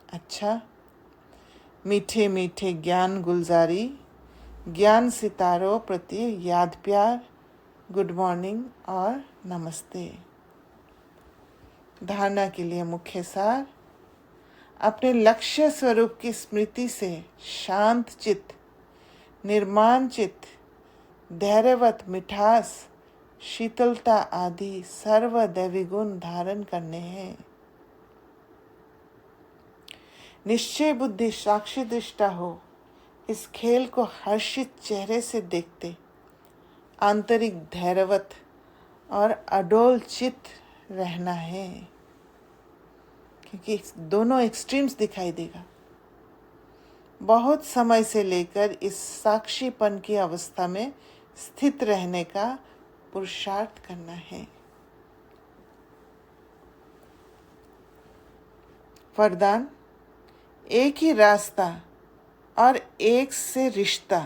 S1: अच्छा, मीठे मीठे ज्ञान गुलजारी, ज्ञान सितारों प्रति याद प्यार, गुड मॉर्निंग और नमस्ते। धारणा के लिए मुख्य सार: अपने लक्ष्य स्वरूप की स्मृति से शांत चित्त, निर्माण चित्त, धैर्यवत मिठास, शीतलता आदि सर्व दैवी गुण धारण करने हैं। निश्चय बुद्धि साक्षी दृष्टा हो इस खेल को हर्षित चेहरे से देखते आंतरिक धैर्यवत और अडोल चित्त रहना है, क्योंकि दोनों एक्सट्रीम्स दिखाई देगा। बहुत समय से लेकर इस साक्षीपन की अवस्था में स्थित रहने का पुरुषार्थ करना है। वरदान: एक ही रास्ता और एक से रिश्ता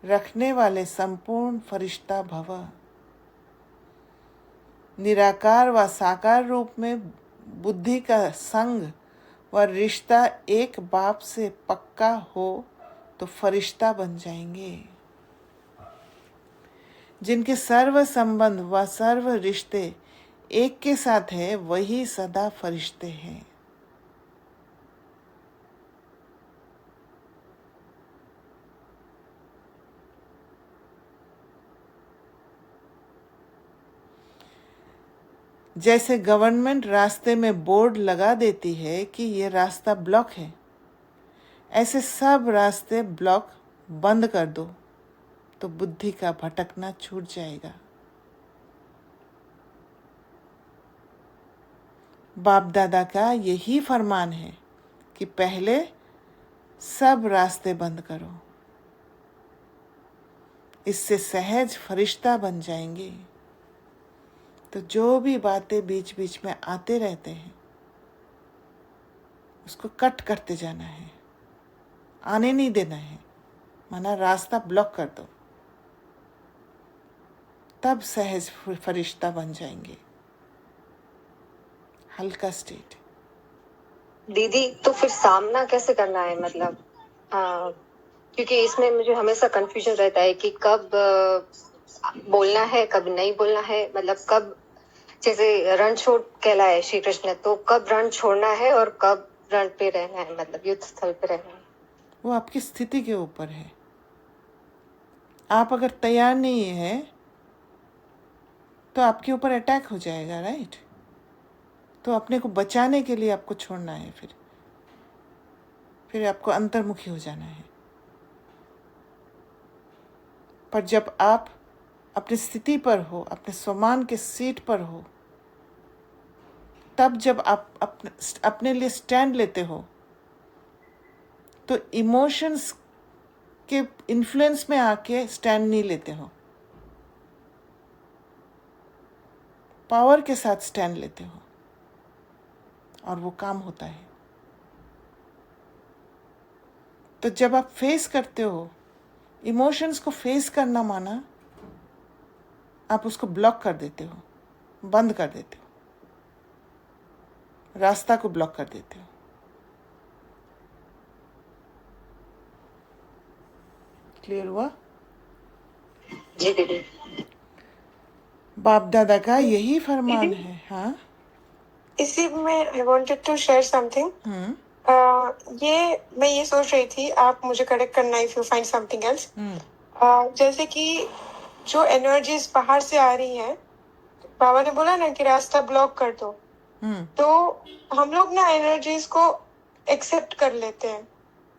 S1: रखने वाले संपूर्ण फरिश्ता भव। निराकार व साकार रूप में बुद्धि का संग व रिश्ता एक बाप से पक्का हो तो फरिश्ता बन जाएंगे। जिनके सर्व संबंध व सर्व रिश्ते एक के साथ है वही सदा फरिश्ते हैं। जैसे गवर्नमेंट रास्ते में बोर्ड लगा देती है कि ये रास्ता ब्लॉक है, ऐसे सब रास्ते ब्लॉक बंद कर दो तो बुद्धि का भटकना छूट जाएगा। बाप दादा का यही फरमान है कि पहले सब रास्ते बंद करो, इससे सहज फरिश्ता बन जाएंगे। तो जो भी बातें बीच बीच में आते रहते हैं उसको कट करते जाना है, आने नहीं देना है, माना रास्ता ब्लॉक कर दो, तब सहज फरिश्ता बन जाएंगे। हल्का स्टेट।
S2: दीदी तो फिर सामना कैसे करना है, मतलब क्योंकि इसमें मुझे हमेशा कंफ्यूजन रहता है कि कब बोलना है, कब नहीं बोलना है, मतलब कब, जैसे रण छोड़ कहला है श्री कृष्ण, तो कब रण छोड़ना है और कब रण पे रहना है, मतलब युद्ध स्थल पे रहना है।
S1: वो आपकी स्थिति के ऊपर है। आप अगर तैयार नहीं है तो आपके ऊपर अटैक हो जाएगा, राइट? तो अपने को बचाने के लिए आपको छोड़ना है, फिर आपको अंतर्मुखी हो जाना है। पर जब आप अपनी स्थिति पर हो, अपने स्वमान के सीट पर हो, तब जब आप अपने लिए स्टैंड लेते हो तो इमोशंस के इन्फ्लुएंस में आके स्टैंड नहीं लेते हो, पावर के साथ स्टैंड लेते हो और वो काम होता है। तो जब आप फेस करते हो, इमोशंस को फेस करना माना आप उसको ब्लॉक कर देते हो, बंद कर देते हो, रास्ता को ब्लॉक कर देते हो। क्लियर हुआ?
S2: जी दीदी।
S3: बाप
S1: दादा का यही फरमान है। हाँ,
S3: इसी में I wanted to share something. ये मैं ये सोच रही थी, आप मुझे करेक्ट करना if you find something else. जैसे कि जो एनर्जीज बाहर से आ रही हैं, बाबा ने बोला ना कि रास्ता ब्लॉक कर दो, तो हम लोग ना एनर्जीज को एक्सेप्ट कर लेते हैं।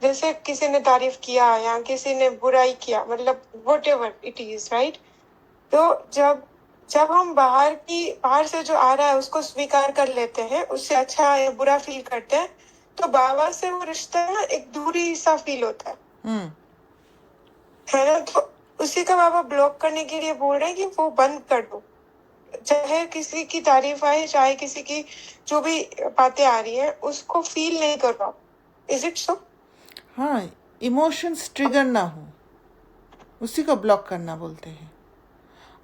S3: जैसे किसी ने तारीफ किया या किसी ने बुराई किया, मतलब व्हाटएवर इट इज, राइट? तो जब हम बाहर से जो आ रहा है उसको स्वीकार कर लेते हैं, उससे अच्छा या बुरा फील करते हैं, तो बाबा से वो रिश्ता ना एक दूरी सा फील होता है ना? तो उसी का बाबा ब्लॉक करने के लिए बोल रहे हैं कि वो बंद कर दो। चाहे किसी की तारीफ आए, चाहे किसी की जो भी बातें आ रही है, उसको फील नहीं कर पाओ। Is it so?
S1: हाँ, इमोशंस ट्रिगर ना हो, उसी को ब्लॉक करना बोलते हैं।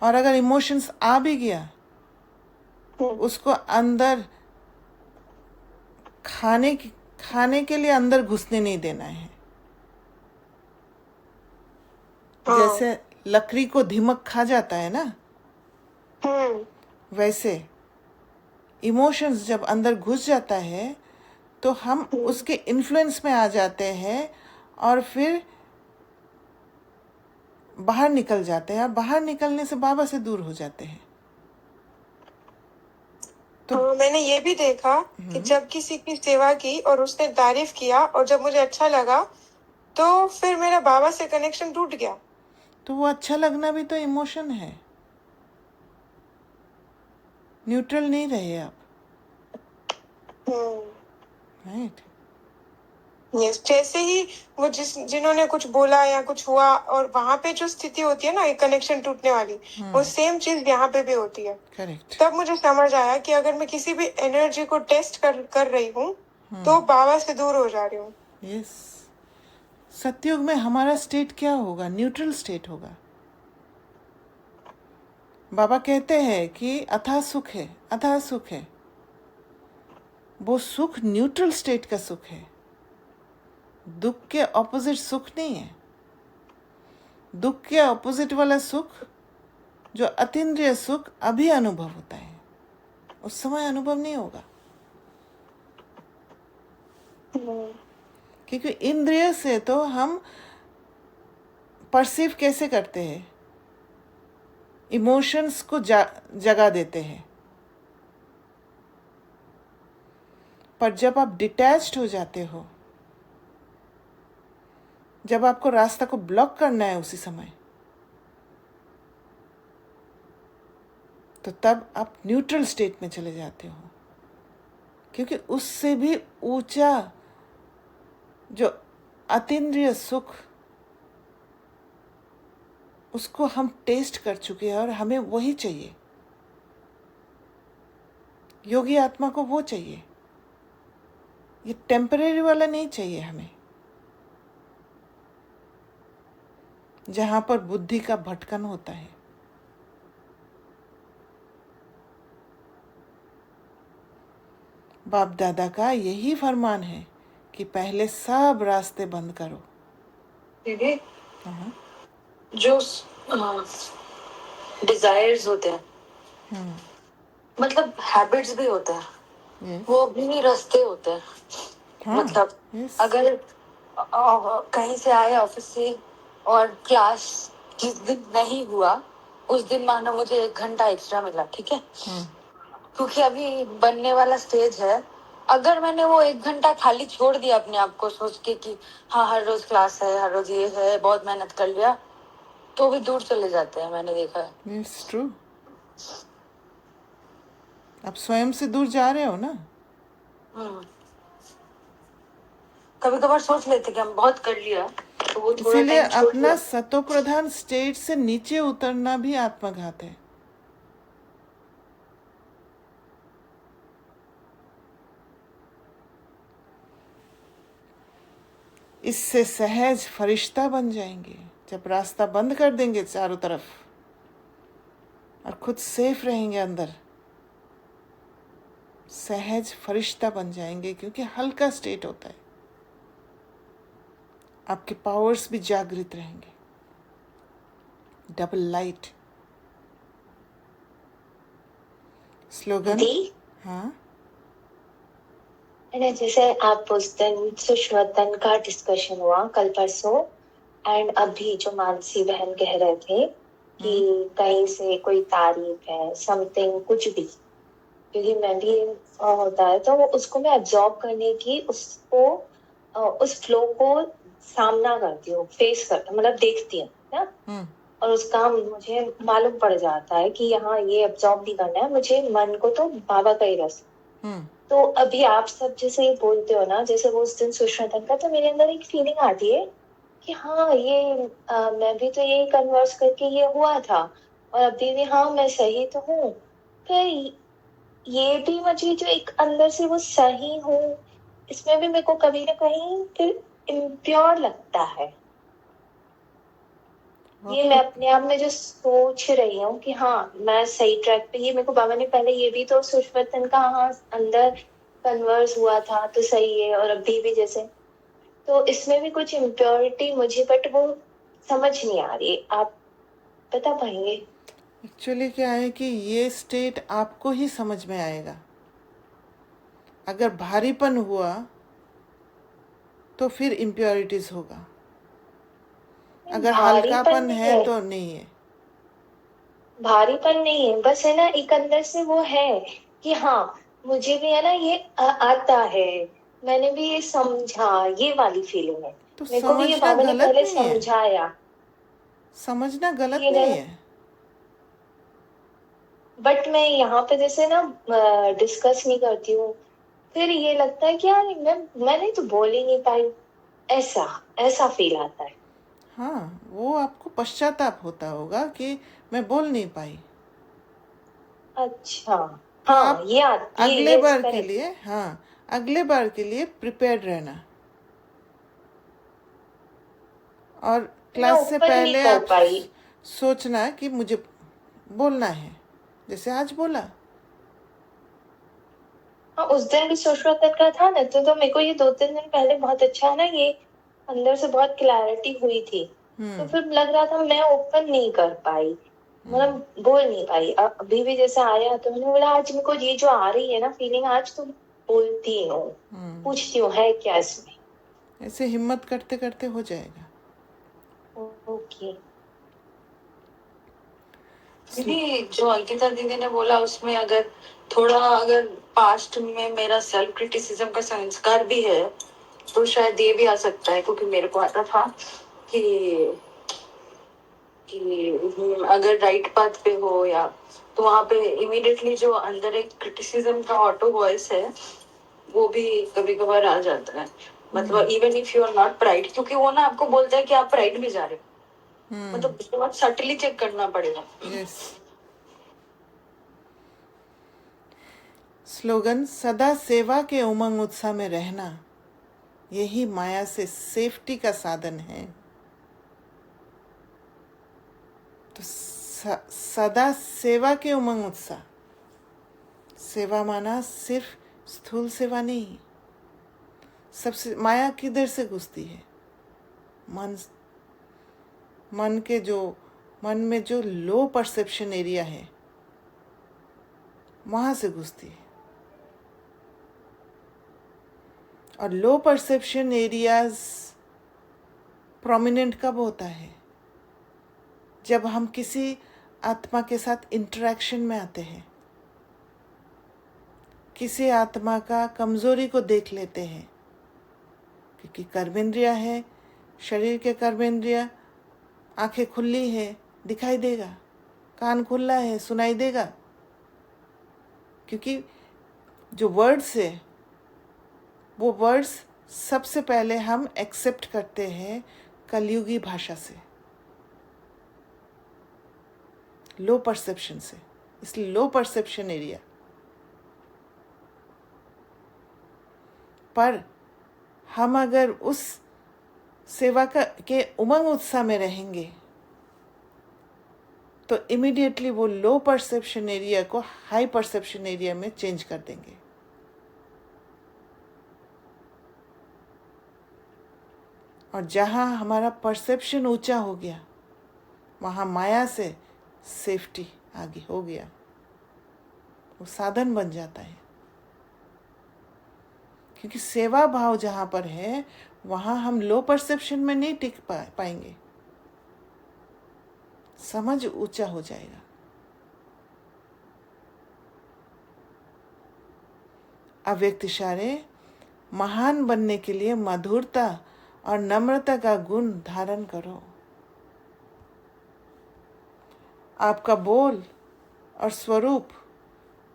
S1: और अगर इमोशंस आ भी गया, उसको अंदर खाने के लिए अंदर घुसने नहीं देना है। जैसे लकड़ी को दीमक खा जाता है ना, वैसे इमोशंस जब अंदर घुस जाता है तो हम उसके इन्फ्लुएंस में आ जाते हैं और फिर बाहर निकल जाते हैं, और बाहर निकलने से बाबा से दूर हो जाते हैं।
S3: तो मैंने ये भी देखा कि जब किसी की सेवा की और उसने तारीफ किया और जब मुझे अच्छा लगा, तो फिर मेरा बाबा से कनेक्शन टूट गया।
S1: तो वो अच्छा लगना भी तो इमोशन है। न्यूट्रल नहीं रहे आप, राइट?
S3: यस, जैसे ही वो जिन्होंने कुछ बोला या कुछ हुआ और वहां पे जो स्थिति होती है ना, एक कनेक्शन टूटने वाली, वो सेम चीज यहाँ पे भी होती है।
S1: करेक्ट।
S3: तब मुझे समझ आया कि अगर मैं किसी भी एनर्जी को टेस्ट कर रही हूँ, तो बाबा से दूर हो जा रही हूँ।
S1: यस। सतयुग में हमारा स्टेट क्या होगा? न्यूट्रल स्टेट होगा। बाबा कहते हैं कि अथाह सुख है, अथाह सुख है। वो सुख न्यूट्रल स्टेट का सुख है, दुख के ऑपोजिट सुख नहीं है। दुख के ऑपोजिट वाला सुख, जो अतीन्द्रिय सुख, अभी अनुभव होता है, उस समय अनुभव नहीं होगा। क्योंकि इंद्रिय से तो हम परसीव कैसे करते हैं, इमोशंस को जगा देते हैं। पर जब आप डिटैच्ड हो जाते हो, जब आपको रास्ता को ब्लॉक करना है उसी समय, तो तब आप न्यूट्रल स्टेट में चले जाते हो। क्योंकि उससे भी ऊंचा जो अतीन्द्रिय सुख उसको हम टेस्ट कर चुके हैं और हमें वही चाहिए। योगी आत्मा को वो चाहिए, ये टेम्परेरी वाला नहीं चाहिए हमें, जहां पर बुद्धि का भटकन होता है। बाप दादा का यही फरमान है कि पहले सब रास्ते बंद करो।
S5: दीदी,
S1: हाँ।
S5: जो डिजायर्स होते हैं, मतलब हैबिट्स भी होते हैं,
S1: Yes.
S5: वो भी रास्ते होते हैं।
S1: हाँ,
S5: मतलब
S1: yes.
S5: अगर कहीं से आए ऑफिस से और क्लास जिस दिन नहीं हुआ उस दिन मानो मुझे 1 घंटा एक्स्ट्रा मिला, ठीक है, क्योंकि अभी बनने वाला स्टेज है। अगर मैंने वो 1 घंटा खाली छोड़ दिया अपने आप को सोच के कि हाँ हर रोज क्लास है, हर रोज ये है, बहुत मेहनत कर लिया, तो भी दूर चले जाते हैं, मैंने देखा है।
S1: It's true. आप स्वयं से दूर जा रहे हो ना।
S5: कभी कभार सोच लेते कि हम बहुत कर लिया, तो वो थोड़ा
S1: इसीलिए
S5: टाइम छोड़
S1: अपना
S5: दिया।
S1: सतो प्रधान स्टेज से नीचे उतरना भी आत्मघात है। इससे सहज फरिश्ता बन जाएंगे जब रास्ता बंद कर देंगे चारों तरफ और खुद सेफ रहेंगे अंदर। सहज फरिश्ता बन जाएंगे क्योंकि हल्का स्टेट होता है। आपके पावर्स भी जागृत रहेंगे। Double light. स्लोगन।
S6: दी,
S1: हाँ,
S6: मैंने जैसे आप उस दिन सुष्वतन का डिस्कशन हुआ कल परसों, एंड अभी जो मानसी बहन कह रहे थे कि कहीं से कोई तारीफ है, समथिंग, कुछ भी, क्योंकि मैं भी होता है तो उसको मैं एब्जॉर्ब करने की उसको उस फ्लो को सामना करती हूँ, फेस करती, मतलब देखती हूँ ना, और उसका मुझे मालूम पड़ जाता है कि यहाँ ये एब्जॉर्ब नहीं करना है मुझे, मन को तो बाबा का ही रस। तो अभी आप सब जैसे ये बोलते हो ना, जैसे वो उस दिन सुष्मितन का, तो मेरे अंदर एक फीलिंग आती है कि हाँ ये मैं भी तो यही कन्वर्स करके ये हुआ था और अभी भी हाँ मैं सही तो हूँ, फिर ये भी मुझे जो एक अंदर से वो सही हूँ, इसमें भी मेरे को कभी ना कहीं फिर इम्प्योर लगता है। ये मैं अपने आप में जो सोच रही हूँ कि हाँ मैं सही ट्रैक पे, ये मेरे को बाबा ने पहले ये भी तो सुष्मितन का हाँ अंदर कन्वर्स हुआ था तो सही है, और अभी भी जैसे, तो इसमें भी कुछ इम्प्योरिटी मुझे, बट वो समझ नहीं आ रही, आप बता पाएंगे?
S1: एक्चुअली क्या है कि ये स्टेट आपको ही समझ में आएगा। अगर भारीपन हुआ तो फिर इम्प्योरिटीज होगा, अगर हल्कापन है तो नहीं है।
S6: भारीपन नहीं है, बस है ना एक अंदर से वो है कि हाँ मुझे भी है ना ये आता है, मैंने भी ये समझा, ये वाली फीलिंग है।
S1: तो
S6: मेरे को भी ये
S1: समझना
S6: बाबा ने
S1: गलत
S6: पहले
S1: नहीं है।
S6: समझाया,
S1: समझना गलत
S6: ये
S1: नहीं है।
S6: बट मैं यहाँ पे जैसे ना डिस्कस नहीं करती हूँ, फिर ये लगता है कि यार मैंने तो बोल ही नहीं पाई, ऐसा ऐसा फील आता है।
S1: हाँ, वो आपको पश्चाताप होता होगा कि मैं बोल नहीं पाई।
S6: अच्छा,
S1: तो
S6: हाँ
S1: आप
S6: ये
S1: अगले बार के
S6: correct।
S1: लिए, हाँ अगले बार के लिए प्रिपेयर्ड रहना, और क्लास से
S6: open नहीं
S1: पहले
S6: कर
S1: आप
S6: पाई।
S1: सोचना कि मुझे बोलना है, जैसे आज बोला।
S6: हाँ उस दिन भी सुष्मितन का था ना, तो मेरे को ये 2-3 दिन पहले बहुत अच्छा है ना, ये अंदर से बहुत क्लैरिटी हुई थी, तो फिर लग रहा था मैं ओपन नहीं कर पाई, मतलब बोल नहीं पाई। अभी भी जैसे आया तो मैंने बोला आज मेरे को ये जो आ रही है ना फीलिंग, आज तो बोलती हूँ, पूछती हूँ है क्या इसमें।
S1: ऐसे हिम्मत करते करते हो जाएगा।
S6: ओके
S5: दीदी, जो अंकिता दीदी ने बोला उसमें अगर थोड़ा, अगर पास्ट में मेरा सेल्फ क्रिटिसिज्म का संस्कार भी है तो शायद ये भी आ सकता है, क्योंकि मेरे को आता था कि अगर राइट पाथ पे हो या, तो वहां पे इमीडिएटली जो अंदर एक क्रिटिसिज्म का ऑटो वॉइस है वो भी कभी कभार आ जाता है। मतलब even if you are not pride, क्योंकि वो ना आपको बोलता है कि आप प्राइड में जा रहे हो, मतलब बहुत सटली चेक करना पड़ेगा।
S1: यस। स्लोगन सदा सेवा के उमंग उत्साह में रहना, यही माया से सेफ्टी का साधन है। तो सदा सेवा के उमंग उत्साह, सेवा माना सिर्फ स्थूल सेवा नहीं। सबसे माया किधर से घुसती है? मन में जो लो परसेप्शन एरिया है, वहां से घुसती है। और लो परसेप्शन एरियाज प्रोमिनेंट कब होता है? जब हम किसी आत्मा के साथ इंटरेक्शन में आते हैं, किसी आत्मा का कमजोरी को देख लेते हैं, क्योंकि कर्मेंद्रिया है, शरीर के कर्मेंद्रिया, आंखें खुली है, दिखाई देगा, कान खुला है, सुनाई देगा। क्योंकि जो वर्ड्स है, वो वर्ड्स सबसे पहले हम एक्सेप्ट करते हैं कलयुगी भाषा से, लो परसेप्शन से। इसलिए लो परसेप्शन एरिया। पर हम अगर उस सेवा के उमंग उत्साह में रहेंगे तो इमीडिएटली वो लो परसेप्शन एरिया को हाई परसेप्शन एरिया में चेंज कर देंगे। और जहाँ हमारा परसेप्शन ऊंचा हो गया, वहाँ माया से सेफ्टी आगे हो गया, वो साधन बन जाता है। क्योंकि सेवा भाव जहाँ पर है, वहाँ हम लो परसेप्शन में नहीं टिक पाएंगे, समझ ऊंचा हो जाएगा। अव्यक्त इशारे, महान बनने के लिए मधुरता और नम्रता का गुण धारण करो। आपका बोल और स्वरूप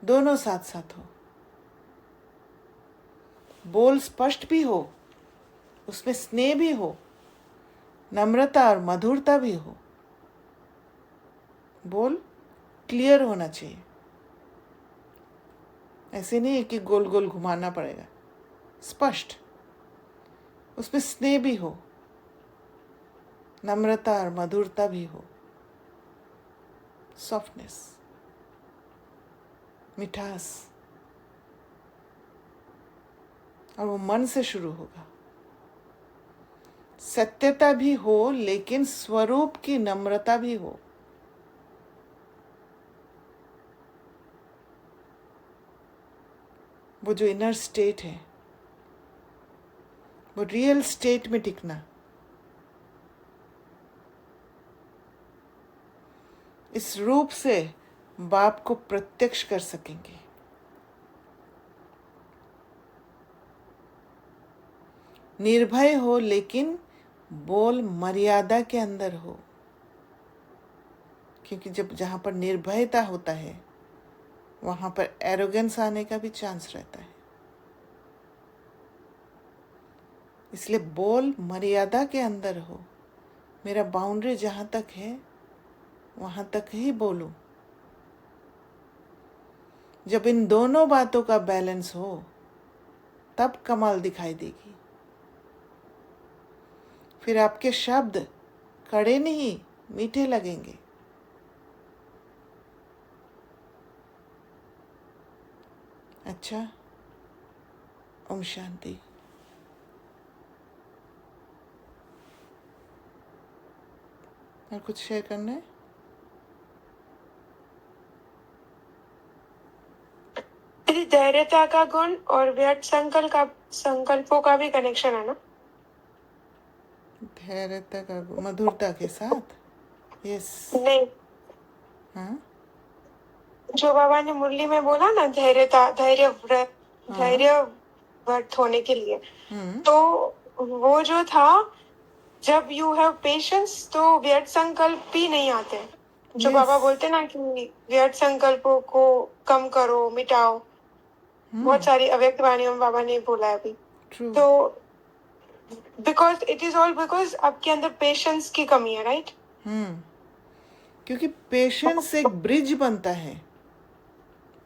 S1: दोनों साथ साथ हो। बोल स्पष्ट भी हो, उसमें स्नेह भी हो, नम्रता और मधुरता भी हो। बोल क्लियर होना चाहिए, ऐसे नहीं है कि गोल गोल घुमाना पड़ेगा। स्पष्ट, उसमें स्नेह भी हो, नम्रता और मधुरता भी हो, सॉफ्टनेस, मिठास। और वो मन से शुरू होगा। सत्यता भी हो, लेकिन स्वरूप की नम्रता भी हो। वो जो इनर स्टेट है, वो रियल स्टेट में टिकना। इस रूप से बाप को प्रत्यक्ष कर सकेंगे। निर्भय हो, लेकिन बोल मर्यादा के अंदर हो। क्योंकि जहां पर निर्भयता होता है, वहां पर एरोगेंस आने का भी चांस रहता है। इसलिए बोल मर्यादा के अंदर हो। मेरा बाउंड्री जहां तक है, वहां तक ही बोलूं। जब इन दोनों बातों का बैलेंस हो, तब कमाल दिखाई देगी। फिर आपके शब्द कड़े नहीं, मीठे लगेंगे। अच्छा, ओम शांति। और कुछ शेयर करना है?
S3: धैर्यता का गुण और व्यर्थ संकल्पों का भी कनेक्शन है ना?
S1: धैर्यता का गुण मधुरता के साथ। यस।
S3: नहीं,
S1: हाँ,
S3: जो बाबा ने मुरली में बोला ना, धैर्य व्रत होने के लिए, तो वो जो था, जब यू हैव पेशेंस तो व्यर्थ संकल्प भी नहीं आते। जो बाबा बोलते ना कि व्यर्थ संकल्पों को कम करो, मिटाओ। बहुत सारी अव्यक्त वाणियों में बाबा ने बोला है अभी। तो because it is all because आपके अंदर पेशेंस की कमी है, राइट?
S1: क्योंकि पेशेंस एक ब्रिज बनता है,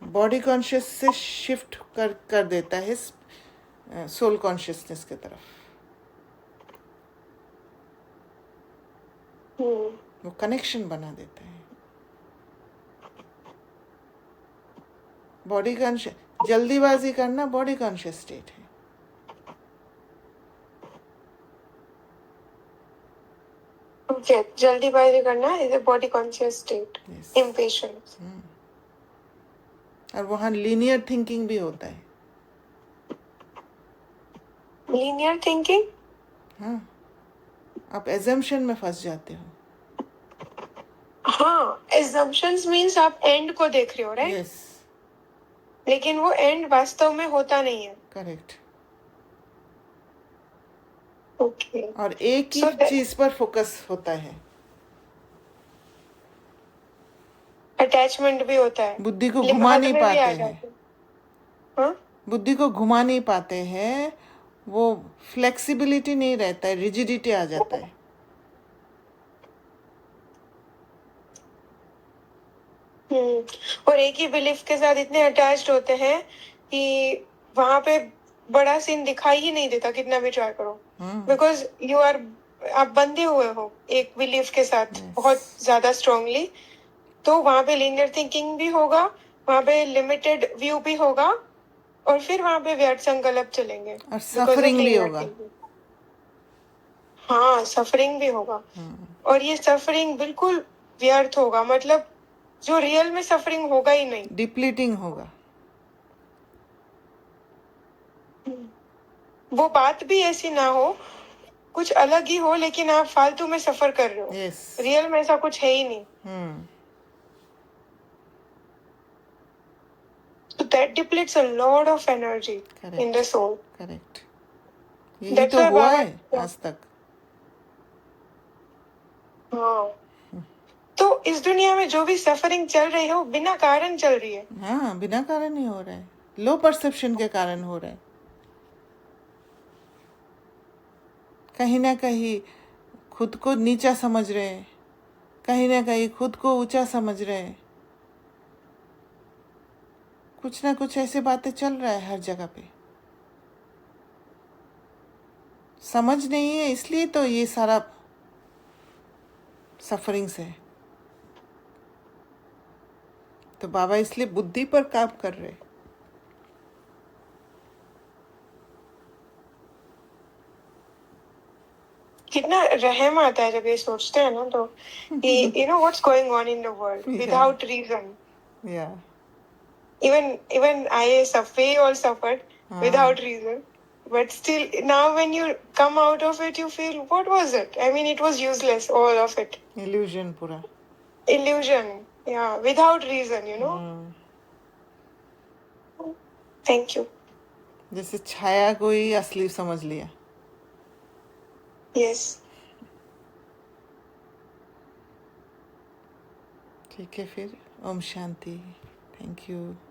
S1: बॉडी कॉन्शियस से शिफ्ट कर देता है सोल कॉन्शियसनेस की तरफ। वो कनेक्शन बना देता है। बॉडी कॉन्शियस, जल्दीबाजी करना बॉडी कॉन्शियस स्टेट है।
S3: Okay, जल्दीबाजी करना is a body conscious state,
S1: Yes.
S3: Impatience.
S1: और वहाँ लीनियर थिंकिंग भी होता है।
S3: Linear thinking?
S1: हाँ, आप एजम्पशन में फंस जाते हो।
S3: हाँ, assumptions मीन्स आप एंड को देख रहे हो, राइट?
S1: यस,
S3: लेकिन वो एंड वास्तव में होता नहीं है।
S1: करेक्ट।
S3: ओके।
S1: और एक ही
S3: So that-
S1: चीज पर फोकस होता है।
S3: अटैचमेंट भी होता है,
S1: बुद्धि को
S3: लिहाज
S1: घुमा नहीं
S3: में भी आ
S1: पाते हैं।
S3: जाते हैं। हाँ?
S1: बुद्धि को घुमा नहीं पाते हैं, वो फ्लेक्सिबिलिटी नहीं रहता है, रिजिडिटी आ जाता है।
S3: और एक ही बिलीफ के साथ इतने अटैच्ड होते हैं कि वहां पे बड़ा सीन दिखाई ही नहीं देता, कितना भी ट्राई करो, बिकॉज आप बंधे हुए हो एक बिलीफ के साथ
S1: Yes.
S3: बहुत ज्यादा स्ट्रांगली। तो वहां पे लीनियर थिंकिंग भी होगा, वहां पे लिमिटेड व्यू भी होगा, और फिर वहां पे व्यर्थ संकल्प चलेंगे
S1: और
S3: because of
S1: सफरिंग भी
S3: linear
S1: होगा।
S3: thinking। हाँ, सफरिंग भी होगा। और ये सफरिंग बिल्कुल व्यर्थ होगा, मतलब जो रियल में सफरिंग होगा ही नहीं।
S1: डिप्लीटिंग होगा।
S3: वो बात भी ऐसी ना हो, कुछ अलग ही हो, लेकिन आप फालतू में सफर कर रहे हो।
S1: यस।
S3: रियल में ऐसा कुछ है ही नहीं। So that depletes a lot of energy in the soul.
S1: Correct. यही
S3: That's
S1: तो
S3: why
S1: हुआ
S3: बाबा-
S1: है आज तक।
S3: हाँ, तो इस दुनिया में जो भी सफरिंग चल रही है वो बिना कारण चल रही है।
S1: हाँ, बिना कारण ही हो रहा है, लो परसेप्शन के कारण हो रहा है। कहीं ना कहीं खुद को नीचा समझ रहे हैं, कहीं ना कहीं खुद को ऊंचा समझ रहे हैं। कुछ ना कुछ ऐसे बातें चल रहा है हर जगह पे। समझ नहीं है, इसलिए तो ये सारा सफरिंग्स है। तो बाबा इसलिए बुद्धि पर काम कर रहे हैं।
S3: कितना रहम आता है जब ये सोचते हैं ना, तो you know what's going on in the world without reason.
S1: या
S3: Even we all suffered without reason, but still now when you come out of it, you feel, what was it? I mean, it was useless, all of it.
S1: Illusion पूरा।
S3: Illusion, yeah, without reason, you know. Thank you.
S1: जैसे छाया को ही असली समझ लिया।
S3: Yes.
S1: ठीक है फिर, Om Shanti. Thank you.